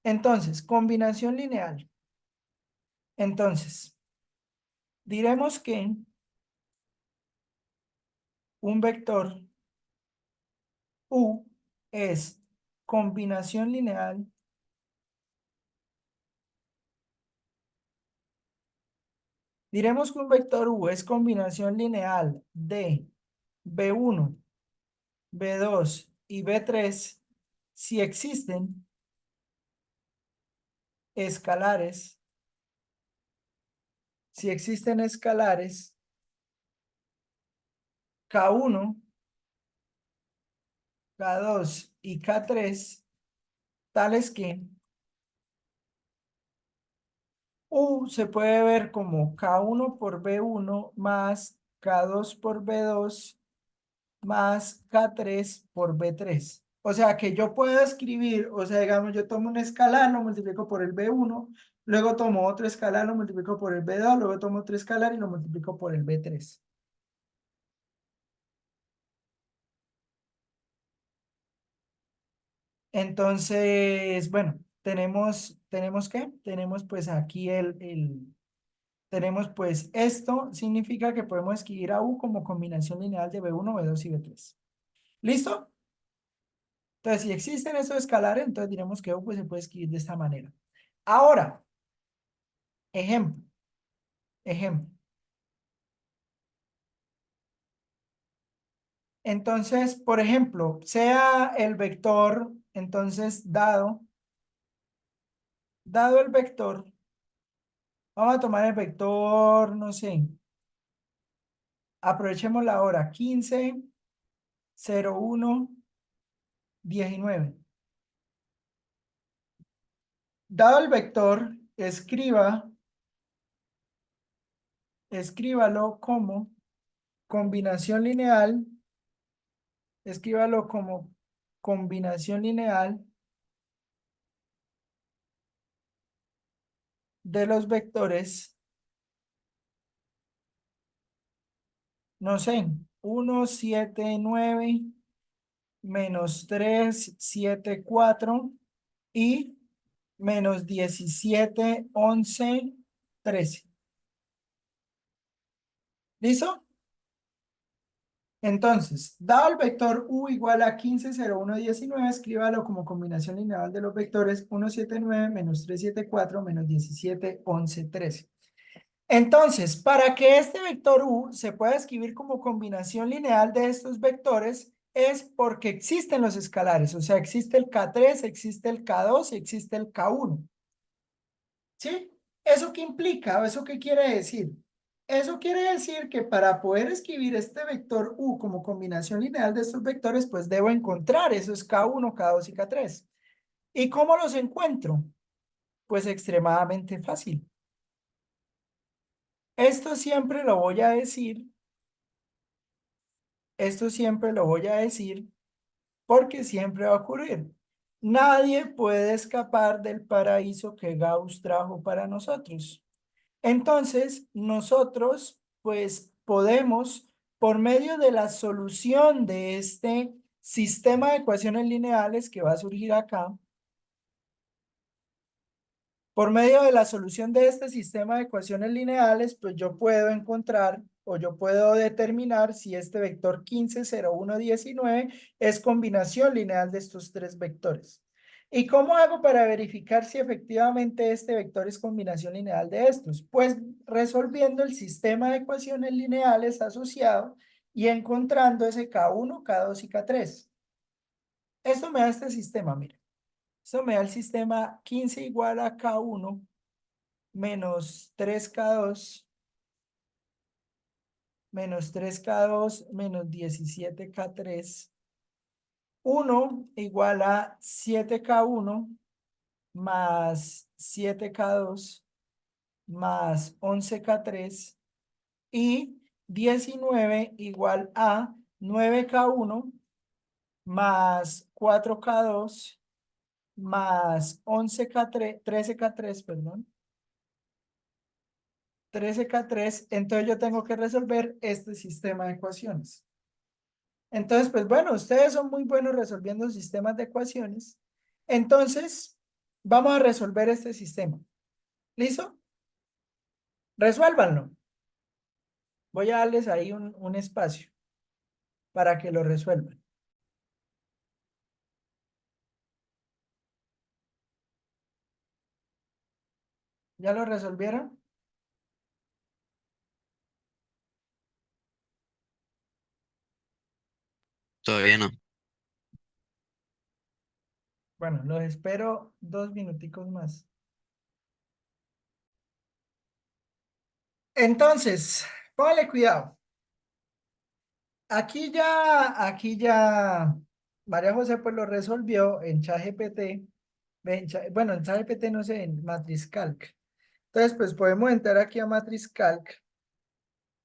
Entonces, combinación lineal. Entonces, diremos que un vector U es combinación lineal diremos que un vector U es combinación lineal de B1, B2 y B3 si existen escalares, K1, K2 y K3, tales que U se puede ver como K1 por B1 más K2 por B2 más K3 por B3. O sea que yo puedo escribir, o sea, digamos, yo tomo un escalar, lo multiplico por el B1, luego tomo otro escalar, lo multiplico por el B2, luego tomo otro escalar y lo multiplico por el B3. Entonces, bueno, tenemos ¿qué? Tenemos pues aquí tenemos pues esto significa que podemos escribir a U como combinación lineal de B1, B2 y B3. ¿Listo? Entonces, si existen esos escalares, entonces diremos que U pues se puede escribir de esta manera. Ahora, ejemplo. Entonces, por ejemplo, sea el vector, entonces dado el vector, vamos a tomar el vector, no sé, aprovechemos la hora 15, 01, 19. Dado el vector, escríbalo como combinación lineal, escríbalo como combinación lineal de los vectores, no sé, 1, 7, 9, menos 3, 7, 4 y menos 17, 11, 13. ¿Listo? Entonces, dado el vector U igual a 15, 0, 1, 19, escríbalo como combinación lineal de los vectores 1, 7, 9, menos 3, 7, 4, menos 17, 11, 13. Entonces, para que este vector U se pueda escribir como combinación lineal de estos vectores, es porque existen los escalares, o sea, existe el K3, existe el K2 y existe el K1. ¿Sí? ¿Eso qué implica o eso qué quiere decir? Eso quiere decir que para poder escribir este vector U como combinación lineal de estos vectores, pues debo encontrar esos K1, K2 y K3. ¿Y cómo los encuentro? Pues extremadamente fácil. Esto siempre lo voy a decir porque siempre va a ocurrir. Nadie puede escapar del paraíso que Gauss trajo para nosotros. Entonces, nosotros, pues, podemos, por medio de la solución de este sistema de ecuaciones lineales que va a surgir acá, por medio de la solución de este sistema de ecuaciones lineales, pues yo puedo encontrar o yo puedo determinar si este vector 15, 0, 1, 19 es combinación lineal de estos tres vectores. ¿Y cómo hago para verificar si efectivamente este vector es combinación lineal de estos? Pues resolviendo el sistema de ecuaciones lineales asociado y encontrando ese K1, K2 y K3. Esto me da este sistema, mire. Esto me da el sistema 15 igual a K1 menos 3K2 menos 3K2 menos 17K3. 1 igual a 7K1 más 7K2 más 11K3 y 19 igual a 9K1 más 4K2 más 11K3, 13K3, perdón. 13K3, entonces yo tengo que resolver este sistema de ecuaciones. Entonces, pues bueno, ustedes son muy buenos resolviendo sistemas de ecuaciones. Entonces, vamos a resolver este sistema. ¿Listo? Resuélvanlo. Voy a darles ahí un espacio para que lo resuelvan. ¿Ya lo resolvieron? Todavía no. Bueno, los espero 2 minuticos más. Entonces, póngale cuidado. Aquí ya, María José pues lo resolvió en ChatGPT. Bueno, en ChatGPT no sé, en MatrizCalc. Entonces, pues podemos entrar aquí a MatrizCalc.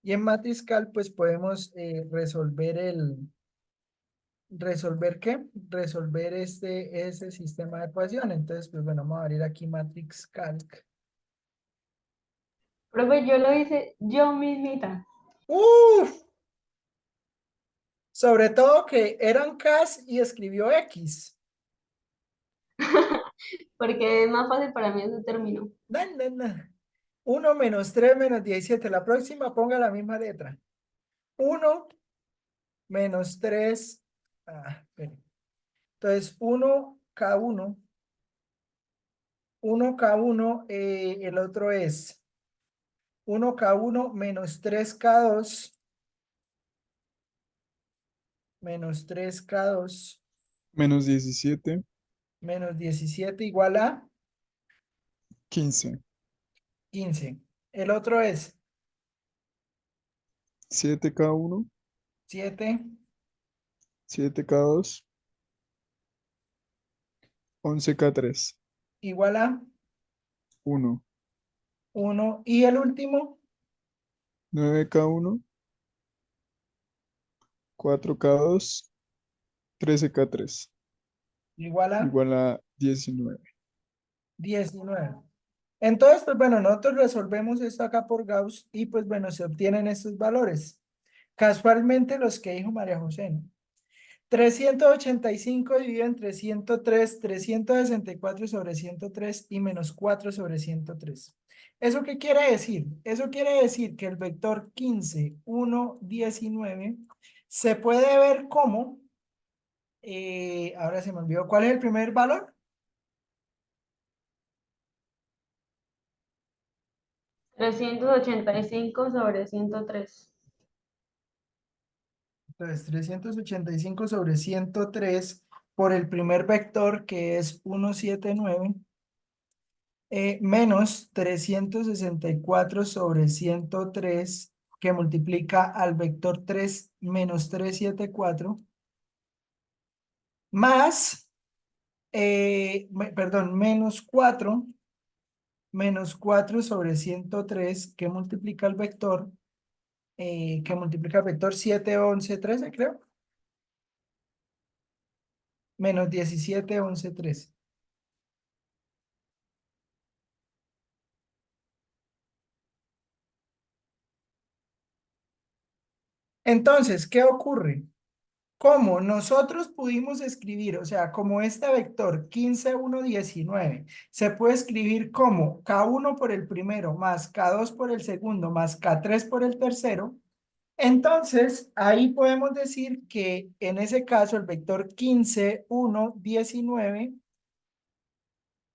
Y en MatrizCalc, pues podemos ¿resolver qué? Resolver este sistema de ecuación. Entonces, pues bueno, vamos a abrir aquí MatrizCalc. Profe, yo lo hice yo mismita. ¡Uf! Sobre todo que eran Ks y escribió X. Porque es más fácil para mí ese término. No, no, no. 1 menos 3 menos 17. La próxima ponga la misma letra. 1 menos 3. Espere. Entonces, 1K1. 1K1, el otro es 1K1 menos 3K2 menos 3K2 Menos 17, menos 17 igual a 15, 15. El otro es 7K1, 7 7K2, 11K3, igual a 1, 1. Y el último, 9K1, 4K2, 13K3, igual a igual a 19. 19. Entonces, pues bueno, nosotros resolvemos esto acá por Gauss y pues bueno, se obtienen estos valores. Casualmente los que dijo María José, ¿no? 385 dividido entre 103, 364 sobre 103 y menos 4 sobre 103. ¿Eso qué quiere decir? Eso quiere decir que el vector 15, 1, 19 se puede ver como, ahora se me olvidó, ¿cuál es el primer valor? 385 sobre 103. Entonces, 385 sobre 103 por el primer vector que es 179. Menos 364 sobre 103 que multiplica al vector 3 menos 374 más, perdón, menos 4 sobre 103 que multiplica el vector 7, 11, 13, creo, menos 17, 11, 13. Entonces, ¿qué ocurre? Como nosotros pudimos escribir, o sea, como este vector 15, 1, 19, se puede escribir como K1 por el primero, más K2 por el segundo, más K3 por el tercero, Entonces, ahí podemos decir que en ese caso el vector 15, 1, 19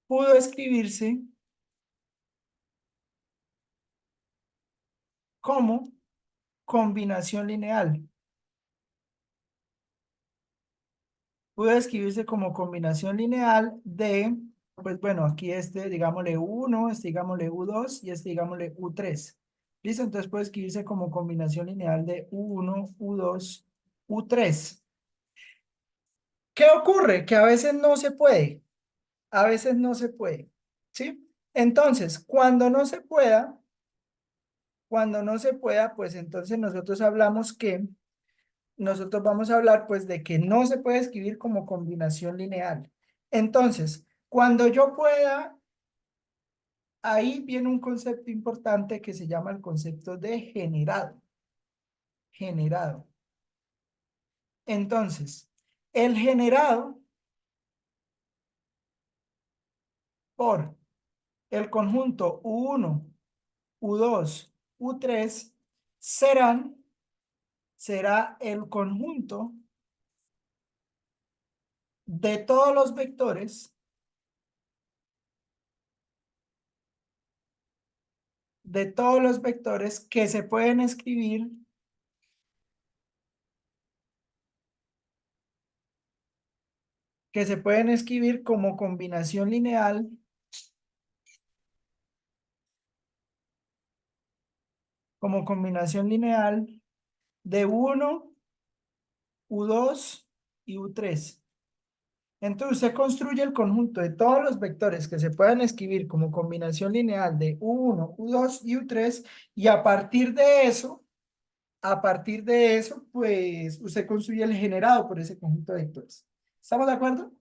pudo escribirse como combinación lineal. Pudo escribirse como combinación lineal de, pues bueno, aquí digámosle U1, digámosle U2 y digámosle U3. ¿Listo? Entonces puede escribirse como combinación lineal de U1, U2, U3. ¿Qué ocurre? Que a veces no se puede. A veces no se puede. ¿Sí? Entonces, cuando no se pueda, pues entonces nosotros vamos a hablar pues de que no se puede escribir como combinación lineal. Entonces, cuando yo pueda, ahí viene un concepto importante que se llama el concepto de generado. Generado. Entonces, el generado por el conjunto U1, U2, U3 será el conjunto de todos los vectores que se pueden escribir como combinación lineal de U1, U2 y U3. Entonces usted construye el conjunto de todos los vectores que se puedan escribir como combinación lineal de U1, U2 y U3 y a partir de eso, pues usted construye el generado por ese conjunto de vectores. ¿Estamos de acuerdo?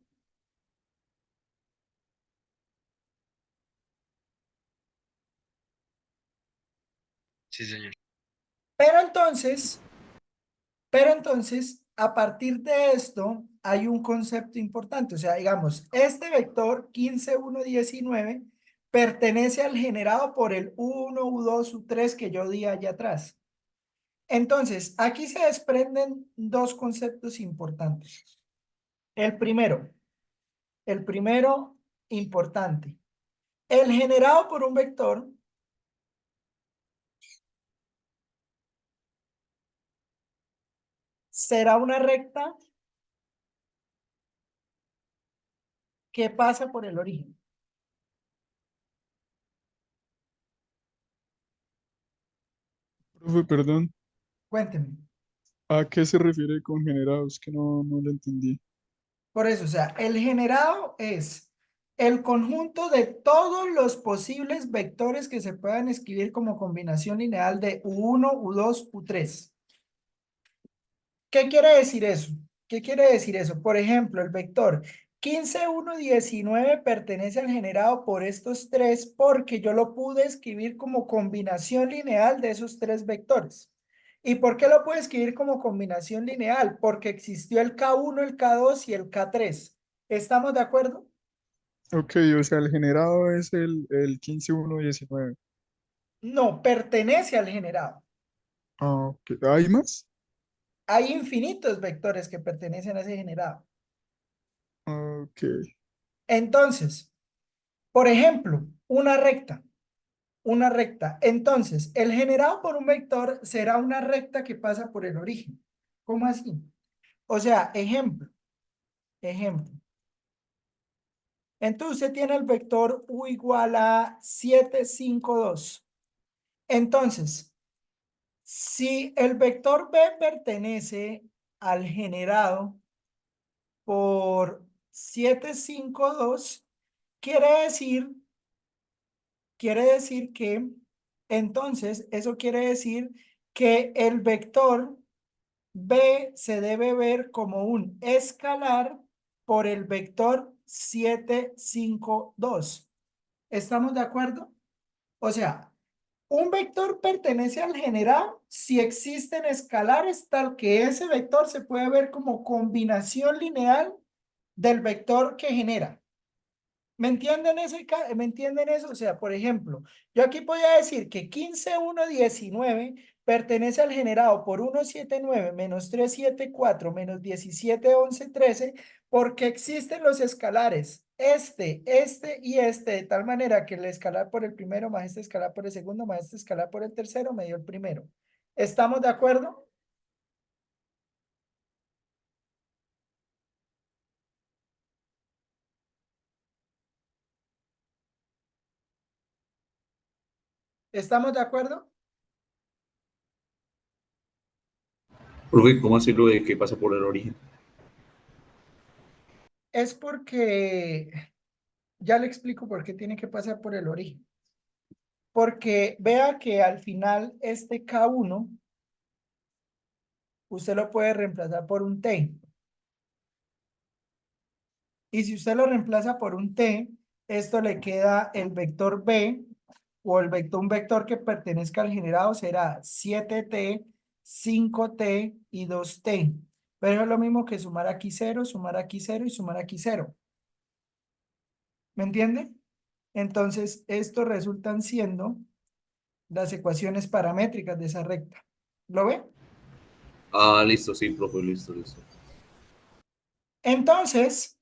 Sí, señor. Pero entonces, a partir de esto, hay un concepto importante. O sea, digamos, este vector 15, 1, 19 pertenece al generado por el U1, U2, U3 que yo di allá atrás. Entonces, aquí se desprenden dos conceptos importantes. El primero importante. El generado por un vector será una recta que pasa por el origen. Profe, perdón, Cuénteme. ¿a qué se refiere con generados? Que no lo entendí. Por eso, o sea, el generado es el conjunto de todos los posibles vectores que se puedan escribir como combinación lineal de U1, U2, U3. ¿Qué quiere decir eso? ¿Qué quiere decir eso? Por ejemplo, el vector 15, 1, 19 pertenece al generado por estos tres porque yo lo pude escribir como combinación lineal de esos tres vectores. ¿Y por qué lo pude escribir como combinación lineal? Porque existió el K1, el K2 y el K3. ¿Estamos de acuerdo? Ok, o sea, el generado es el 15, 1, 19. No, pertenece al generado. Ah, ok. ¿Hay más? Hay infinitos vectores que pertenecen a ese generado. Ok. Entonces, por ejemplo, una recta. Una recta. Entonces, el generado por un vector será una recta que pasa por el origen. ¿Cómo así? O sea, ejemplo. Entonces, usted tiene el vector U igual a 7, 5, 2. Entonces, si el vector B pertenece al generado por 7, 5, 2, quiere decir que, entonces, eso quiere decir que el vector B se debe ver como un escalar por el vector 7, 5, 2. ¿Estamos de acuerdo? O sea, un vector pertenece al generado si existen escalares tal que ese vector se puede ver como combinación lineal del vector que genera. ¿Me entienden eso? ¿Me entienden eso? O sea, por ejemplo, yo aquí podría decir que 15, 1, 19 pertenece al generado por 179 menos 374 menos 17 11 13, porque existen los escalares, este y este, de tal manera que el escalar por el primero más este escalar por el segundo más este escalar por el tercero me dio el primero. ¿Estamos de acuerdo? ¿Estamos de acuerdo? Profe, ¿cómo así lo de que pasa por el origen? Es porque, ya le explico por qué tiene que pasar por el origen. Porque vea que al final este K1, usted lo puede reemplazar por un T. Y si usted lo reemplaza por un T, esto le queda el vector B, o un vector que pertenezca al generado será 7T, 5T y 2T. Pero es lo mismo que sumar aquí 0, sumar aquí 0 y sumar aquí 0. ¿Me entiende? Entonces, estos resultan siendo las ecuaciones paramétricas de esa recta. ¿Lo ve? Ah, listo, sí, profe, listo, listo. Entonces,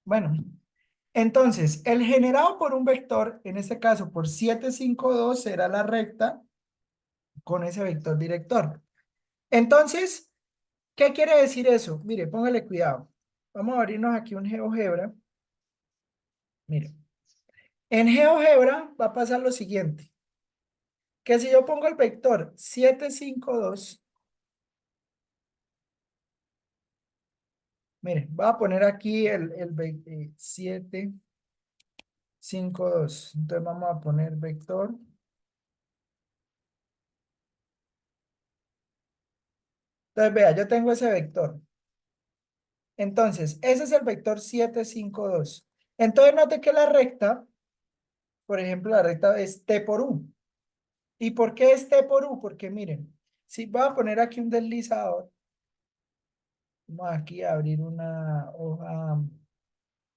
bueno, el generado por un vector, en este caso por 752, será la recta con ese vector director. Entonces, ¿qué quiere decir eso? Mire, póngale cuidado. Vamos a abrirnos aquí un GeoGebra. Mire, en GeoGebra va a pasar lo siguiente. Que si yo pongo el vector 752, mire, voy a poner aquí el 752. Entonces vamos a poner vector. Entonces vea, yo tengo ese vector. Entonces, ese es el vector 752. Entonces note que la recta, por ejemplo, la recta es T por U. ¿Y por qué es T por U? Porque miren, si voy a poner aquí un deslizador, vamos aquí a abrir una hoja,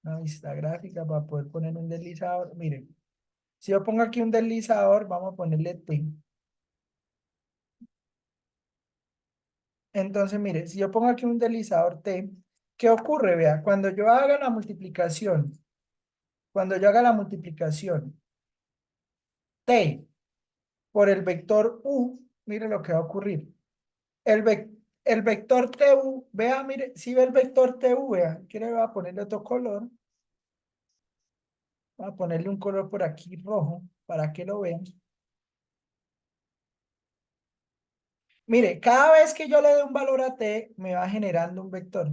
una vista gráfica para poder poner un deslizador. Miren, si yo pongo aquí un deslizador, vamos a ponerle T. Entonces, mire, si yo pongo aquí un deslizador T, ¿qué ocurre? Vea, cuando yo haga la multiplicación T por el vector U, mire lo que va a ocurrir. El vector TU, vea, mire, si ve el vector TU, vea, quiere va a ponerle otro color. Voy a ponerle un color por aquí rojo para que lo vean. Mire, cada vez que yo le dé un valor a T, me va generando un vector.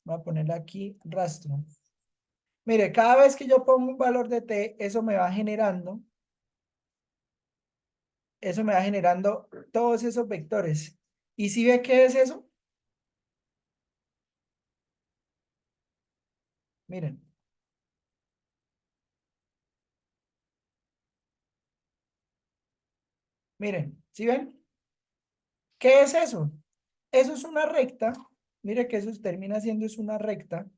Voy a ponerle aquí rastro. Mire, cada vez que yo pongo un valor de T, eso me va generando todos esos vectores. ¿Y si ve qué es eso? Miren. Miren, ¿sí ven? ¿Qué es eso? Eso es una recta. Mire que eso termina siendo es una recta.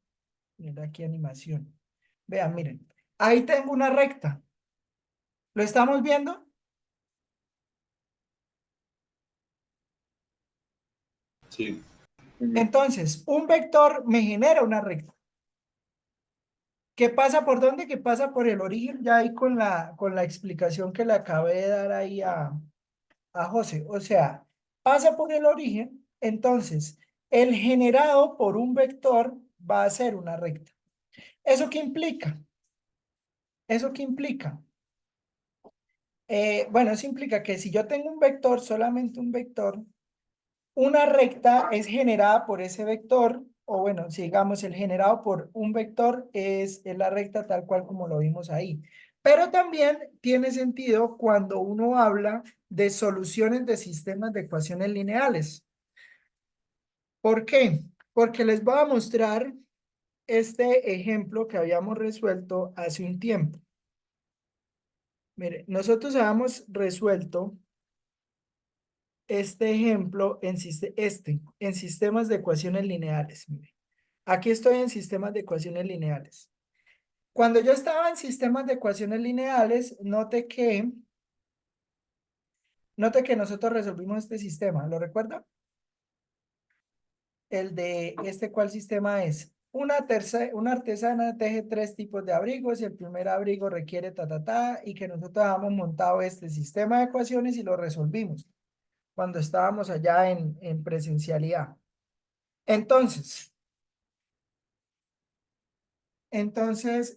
Miren aquí animación. Vean, miren. Ahí tengo una recta. ¿Lo estamos viendo? Sí. Entonces, un vector me genera una recta. ¿Qué pasa por dónde? Que pasa por el origen, ya ahí con la explicación que le acabé de dar ahí a José. O sea, pasa por el origen, entonces el generado por un vector va a ser una recta. ¿Eso qué implica? ¿Eso qué implica? Bueno, eso implica que si yo tengo un vector, solamente un vector, una recta es generada por ese vector, o bueno, sigamos, el generado por un vector es la recta tal cual como lo vimos ahí. Pero también tiene sentido cuando uno habla de soluciones de sistemas de ecuaciones lineales. ¿Por qué? Porque les voy a mostrar este ejemplo que habíamos resuelto hace un tiempo. Mire, nosotros habíamos resuelto este ejemplo en sistemas de ecuaciones lineales. Mire, aquí estoy en sistemas de ecuaciones lineales. Cuando yo estaba en sistemas de ecuaciones lineales, note que Note que nosotros resolvimos este sistema, ¿lo recuerda? El de ¿cuál sistema es? Una artesana teje 3 tipos de abrigos y el primer abrigo requiere y que nosotros habíamos montado este sistema de ecuaciones y lo resolvimos cuando estábamos allá en presencialidad. Entonces,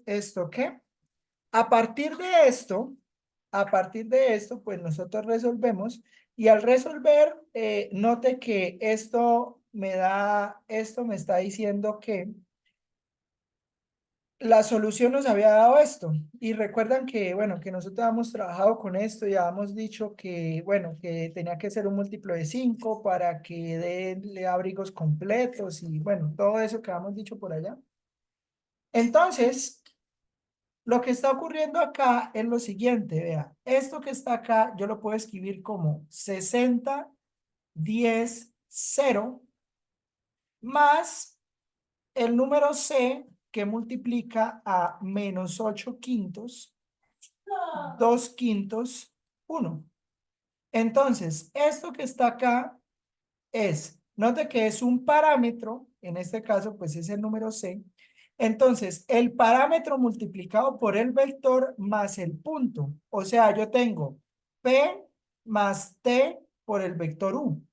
¿esto qué? A partir de esto, pues nosotros resolvemos y al resolver, note que esto me está diciendo que la solución nos había dado esto. Y recuerdan que, bueno, que nosotros habíamos trabajado con esto y habíamos dicho que, bueno, que tenía que ser un múltiplo de 5 para que dé abrigos completos y, bueno, todo eso que habíamos dicho por allá. Entonces, lo que está ocurriendo acá es lo siguiente, vea, esto que está acá yo lo puedo escribir como 60, 10, 0, más el número C que multiplica a menos 8 quintos, 2 quintos, 1. Entonces, esto que está acá note que es un parámetro, en este caso pues es el número C. Entonces, el parámetro multiplicado por el vector más el punto. O sea, yo tengo P más T por el vector U.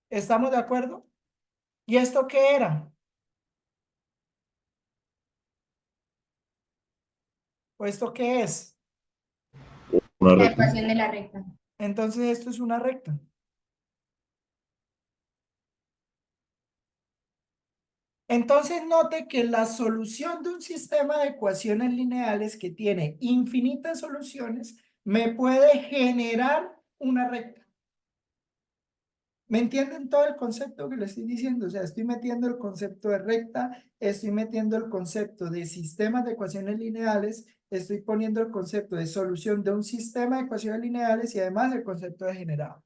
¿Estamos de acuerdo? ¿Y esto qué era? ¿O esto qué es? Una La recta. ecuación de la recta. Entonces, esto es una recta. Entonces, note que la solución de un sistema de ecuaciones lineales que tiene infinitas soluciones me puede generar una recta. ¿Me entienden todo el concepto que le estoy diciendo? O sea, estoy metiendo el concepto de recta, estoy metiendo el concepto de sistemas de ecuaciones lineales, estoy poniendo el concepto de solución de un sistema de ecuaciones lineales y además el concepto de generado.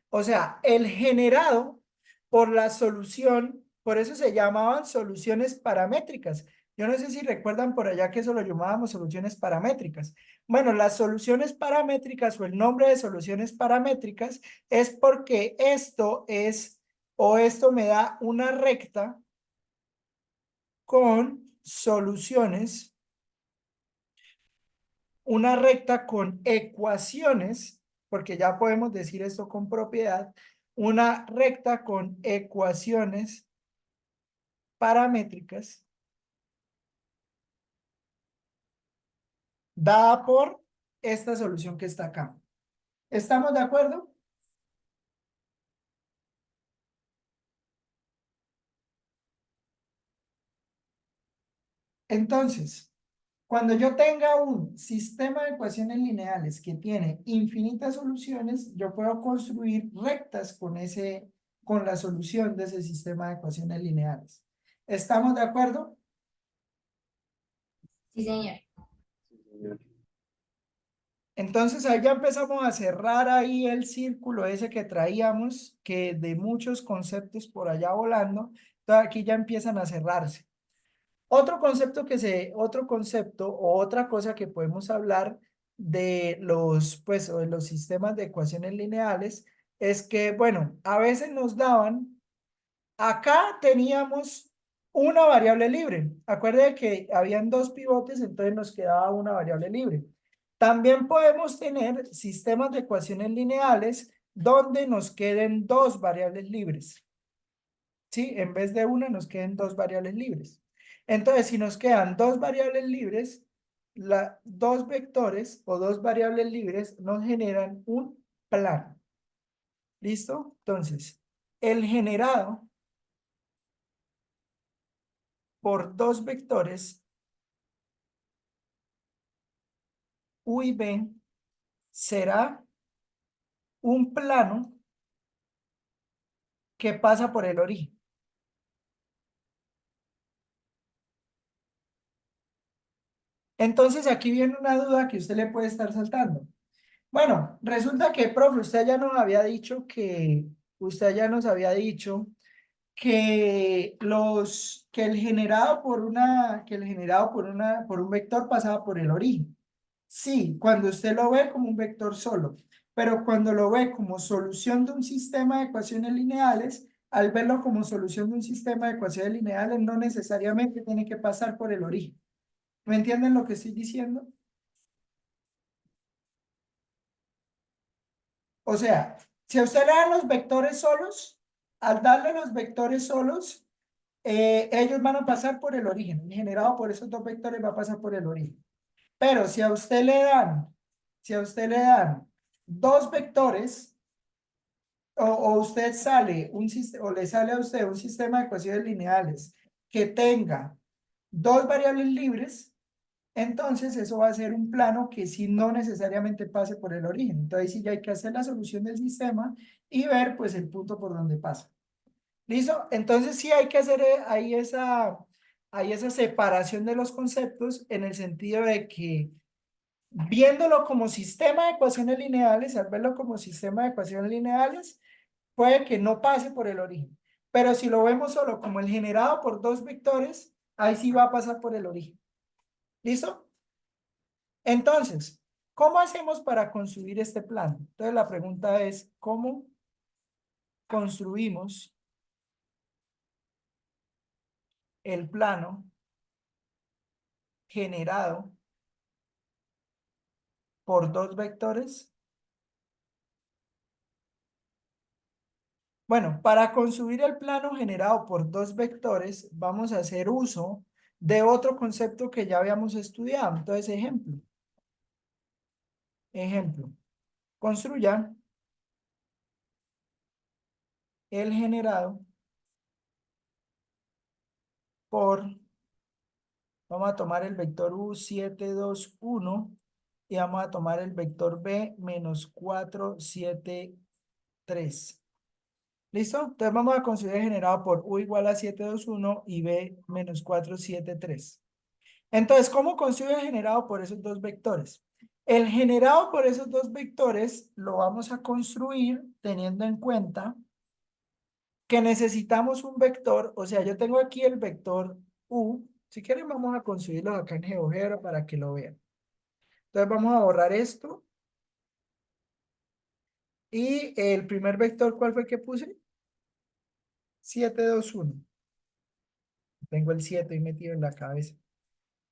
O sea, el generado por la solución, por eso se llamaban soluciones paramétricas. Yo no sé si recuerdan por allá que eso lo llamábamos soluciones paramétricas. Bueno, las soluciones paramétricas o el nombre de soluciones paramétricas es porque esto es o esto me da una recta con soluciones, una recta con ecuaciones, porque ya podemos decir esto con propiedad, una recta con ecuaciones paramétricas dada por esta solución que está acá. ¿Estamos de acuerdo? Entonces, cuando yo tenga un sistema de ecuaciones lineales que tiene infinitas soluciones, yo puedo construir rectas con la solución de ese sistema de ecuaciones lineales. ¿Estamos de acuerdo? Sí, señor. Entonces ahí ya empezamos a cerrar ahí el círculo ese que traíamos, que de muchos conceptos por allá volando, entonces aquí ya empiezan a cerrarse. Otro concepto o otra cosa que podemos hablar de o de los sistemas de ecuaciones lineales es que, bueno, a veces nos daban, acá teníamos una variable libre. Acuérdense que habían 2 pivotes, entonces nos quedaba una variable libre. También podemos tener sistemas de ecuaciones lineales donde nos queden 2 variables libres. ¿Sí? En vez de una nos queden 2 variables libres. Entonces, si nos quedan 2 variables libres, 2 vectores o 2 variables libres nos generan un plano. ¿Listo? Entonces, el generado por 2 vectores U y B será un plano que pasa por el origen. Entonces, aquí viene una duda que usted le puede estar saltando. Bueno, resulta que, profe, usted ya nos había dicho que el generado por un vector pasaba por el origen. Sí, cuando usted lo ve como un vector solo. pero cuando lo ve como solución de un sistema de ecuaciones lineales, al verlo como solución de un sistema de ecuaciones lineales, no necesariamente tiene que pasar por el origen. ¿Me entienden lo que estoy diciendo? O sea, si a usted le dan los vectores solos, al darle los vectores solos, ellos van a pasar por el origen. El generado por esos dos vectores va a pasar por el origen. Pero si a usted le dan dos vectores, o usted sale o le sale a usted un sistema de ecuaciones lineales que tenga dos variables libres, entonces eso va a ser un plano que sí no necesariamente pase por el origen. Entonces sí ya hay que hacer la solución del sistema y ver pues el punto por donde pasa. ¿Listo? Entonces sí hay que hacer ahí esa separación de los conceptos en el sentido de que viéndolo como sistema de ecuaciones lineales, al verlo como sistema de ecuaciones lineales, puede que no pase por el origen. Pero si lo vemos solo como el generado por dos vectores, ahí sí va a pasar por el origen. ¿Listo? Entonces, ¿cómo hacemos para construir este plano? Entonces la pregunta es, ¿cómo construimos el plano generado por dos vectores? Bueno, para construir el plano generado por dos vectores, vamos a hacer uso de otro concepto que ya habíamos estudiado. Entonces, ejemplo, construya el generado por, vamos a tomar el vector U721 y vamos a tomar el vector B menos 473. ¿Listo? Entonces vamos a construir el generado por U igual a 721 y B menos 473. Entonces, ¿cómo construye el generado por esos dos vectores? El generado por esos dos vectores lo vamos a construir teniendo en cuenta que necesitamos un vector, o sea, yo tengo aquí el vector U. Si quieren vamos a construirlo acá en GeoGebra para que lo vean. Entonces vamos a borrar esto. Y el primer vector, ¿cuál fue el que puse? 721. Tengo el 7 ahí metido en la cabeza.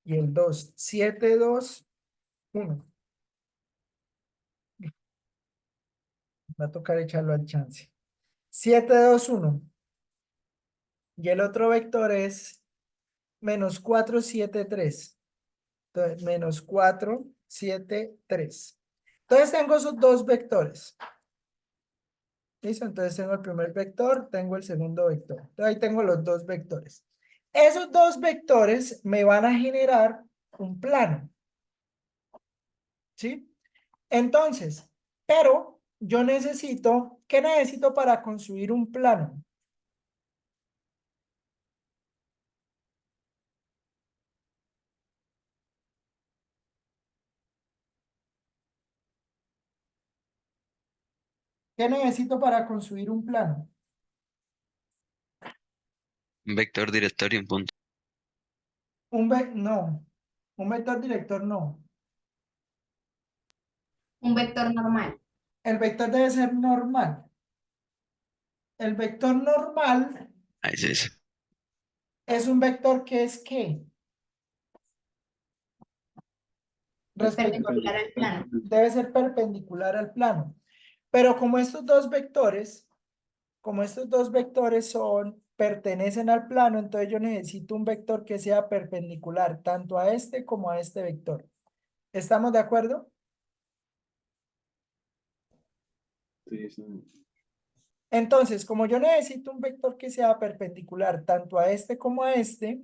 Y el 2, 721. Va a tocar echarlo al chance. 721. Y el otro vector es menos 473. Entonces, menos 473. Entonces tengo esos dos vectores. ¿Listo? Entonces tengo el primer vector, tengo el segundo vector. Entonces ahí tengo los dos vectores. Esos dos vectores me van a generar un plano. ¿Sí? Entonces, pero yo necesito, ¿qué necesito para construir un plano? ¿Qué necesito para construir un plano? Un vector director y un punto. No, un vector director no. Un vector normal. El vector debe ser normal. El vector normal Ah, es eso. es un vector que es ¿qué? Respecto, Perpendicular al plano. debe ser perpendicular al plano. Pero como estos dos vectores pertenecen al plano, entonces yo necesito un vector que sea perpendicular tanto a este como a este vector. ¿Estamos de acuerdo? Sí, sí. Entonces, como yo necesito un vector que sea perpendicular tanto a este como a este,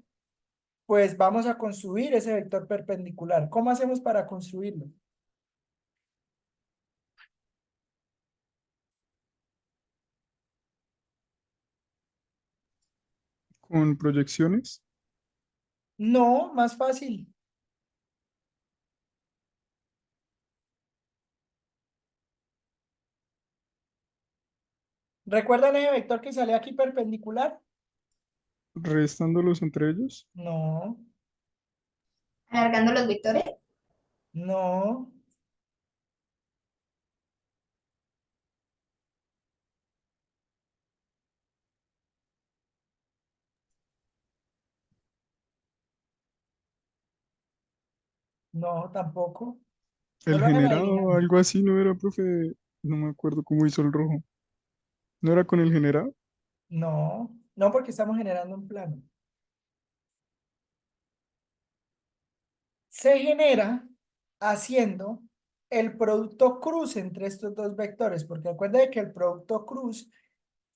pues vamos a construir ese vector perpendicular. ¿Cómo hacemos para construirlo? Con proyecciones. No, más fácil. ¿Recuerdan ese vector que sale aquí perpendicular? Restándolos entre ellos. No, Alargando los vectores. no. No, tampoco. No El lo hagan generado, adivinando. algo así, ¿no era, profe? No me acuerdo cómo hizo el rojo. ¿No era con el generado? No, no porque estamos generando un plano. Se genera haciendo el producto cruz entre estos dos vectores, porque acuérdense que el producto cruz,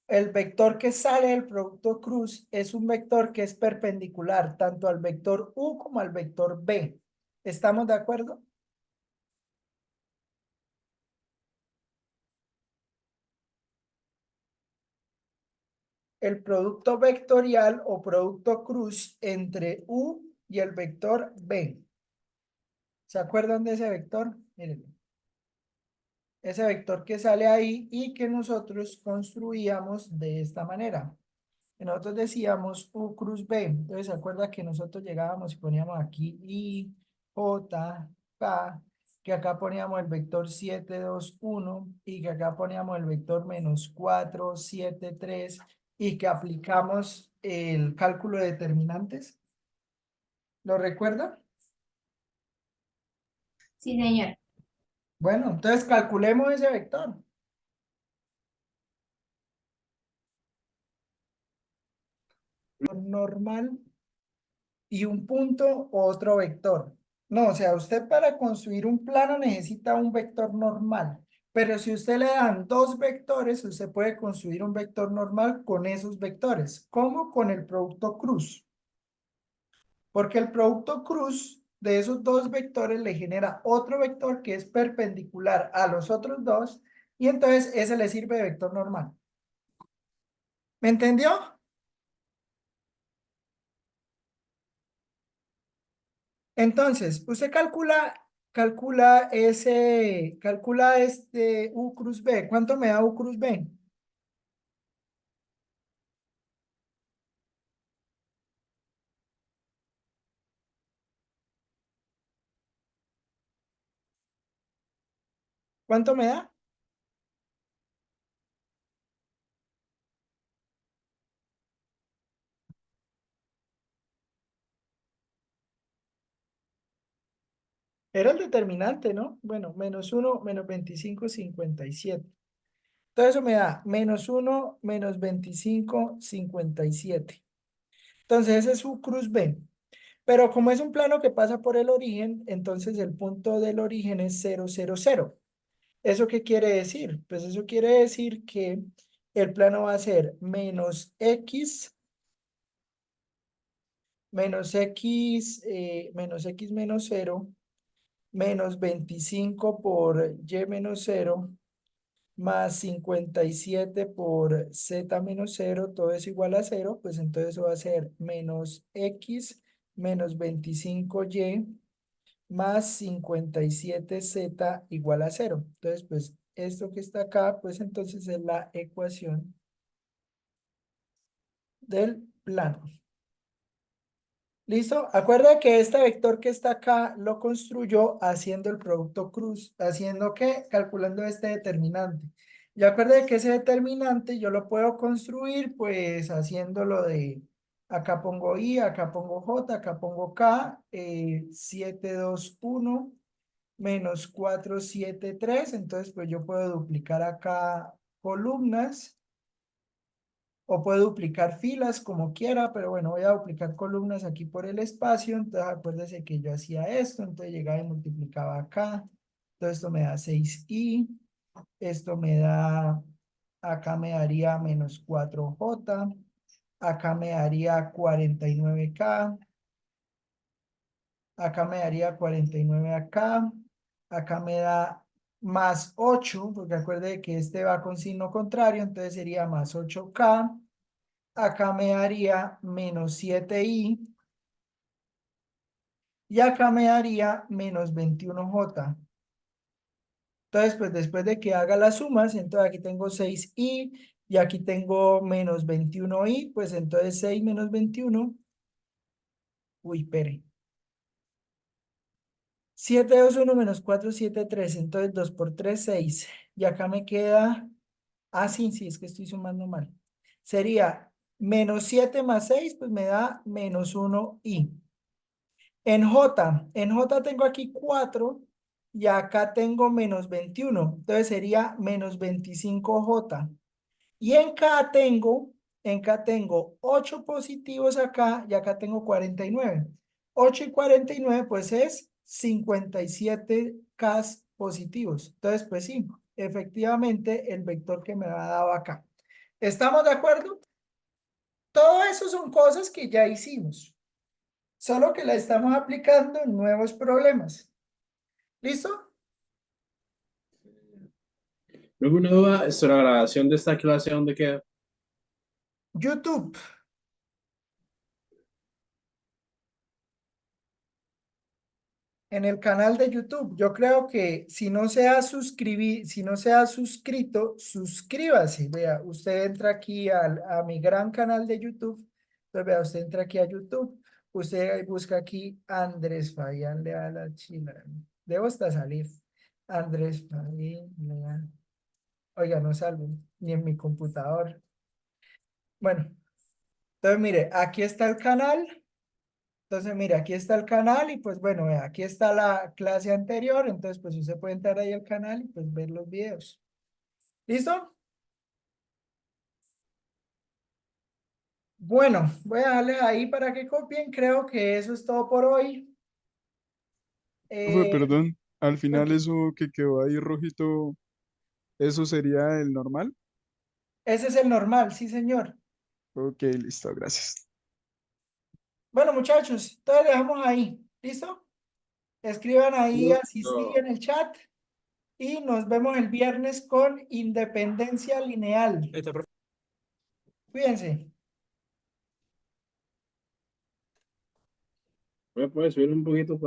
el vector que sale del producto cruz es un vector que es perpendicular tanto al vector U como al vector B. ¿Estamos de acuerdo? El producto vectorial o producto cruz entre U y el vector B. ¿Se acuerdan de ese vector? Miren. Ese vector que sale ahí y que nosotros construíamos de esta manera. Que nosotros decíamos U cruz B. Entonces, ¿se acuerda que nosotros llegábamos y poníamos aquí I, J, K, que acá poníamos el vector 7, 2, 1 y que acá poníamos el vector menos 4, 7, 3 y que aplicamos el cálculo de determinantes? ¿Lo recuerda? Sí, señor. Bueno, entonces calculemos ese vector. Normal y un punto o otro vector. No, o sea, usted para construir un plano necesita un vector normal, pero si usted le dan dos vectores, usted puede construir un vector normal con esos vectores. ¿Cómo? Con el producto cruz. Porque el producto cruz de esos dos vectores le genera otro vector que es perpendicular a los otros dos y entonces ese le sirve de vector normal. ¿Me entendió? Entonces, usted calcula este U cruz B. ¿Cuánto me da U cruz B? ¿Cuánto me da? Era el determinante, ¿no? Bueno, menos 1, menos 25, 57. Todo eso me da menos 1, menos 25, 57. Entonces, ese es U cruz B. Pero como es un plano que pasa por el origen, entonces el punto del origen es 0, 0, 0. ¿Eso qué quiere decir? Pues eso quiere decir que el plano va a ser menos x menos 0, menos 25 por y menos 0, más 57 por z menos 0, todo es igual a 0, pues entonces eso va a ser menos x menos 25y más 57z igual a 0. Entonces, pues esto que está acá, pues entonces es la ecuación del plano. ¿Listo? Acuerda que este vector que está acá lo construyó haciendo el producto cruz. ¿Haciendo qué? Calculando este determinante. Y acuerda que ese determinante yo lo puedo construir pues haciéndolo de, acá pongo I, acá pongo J, acá pongo K, 7, 2, 1, menos 4, 7, 3. Entonces pues yo puedo duplicar acá columnas. O puedo duplicar filas como quiera, pero bueno, voy a duplicar columnas aquí por el espacio. Entonces acuérdese que yo hacía esto, entonces llegaba y multiplicaba acá. Entonces esto me da 6i, esto me da, acá me daría menos 4j, acá me daría 49k, acá me daría 49 acá me da más 8, porque acuerde que este va con signo contrario, entonces sería más 8k. Acá me daría menos 7i y acá me daría menos 21j. Entonces, pues después de que haga las sumas, entonces aquí tengo 6i y aquí tengo menos 21i, pues entonces 6 menos 21. Uy, pere. 7, 2, 1 menos 4, 7, 3. Entonces 2 por 3, 6. Y acá me queda, sí, sí, es que estoy sumando mal. Sería menos 7 más 6, pues me da menos 1i. En J tengo aquí 4 y acá tengo menos 21. Entonces sería menos 25J. Y en K tengo 8 positivos acá y acá tengo 49. 8 y 49 pues es 57 K positivos. Entonces pues sí, efectivamente el vector que me ha dado acá. ¿Estamos de acuerdo? Todo eso son cosas que ya hicimos, solo que la estamos aplicando en nuevos problemas. ¿Listo? Luego una duda sobre la grabación de esta clase, ¿dónde queda? YouTube. En el canal de YouTube. Yo creo que si no se ha suscrito, suscríbase. Vea, usted entra aquí a mi gran canal de YouTube. Entonces, vea, usted entra aquí a YouTube. Usted busca aquí Andrés Fabián Leal Achila. Debo hasta salir. Andrés Fabián Leal. Oiga, no salgo ni en mi computador. Bueno, entonces mire, aquí está el canal. Entonces, mira, aquí está el canal y pues bueno, vea, aquí está la clase anterior, entonces pues usted puede entrar ahí al canal y pues ver los videos. ¿Listo? Bueno, voy a darle ahí para que copien, creo que eso es todo por hoy. Profe, perdón, al final Ok, eso que quedó ahí rojito, ¿eso sería el normal? ese es el normal, sí señor. Ok, listo, gracias. Bueno muchachos, entonces dejamos ahí, ¿listo? Escriban ahí asistí Listo. en el chat y nos vemos el viernes con independencia lineal. Cuídense. ¿Me puedes subir un poquito?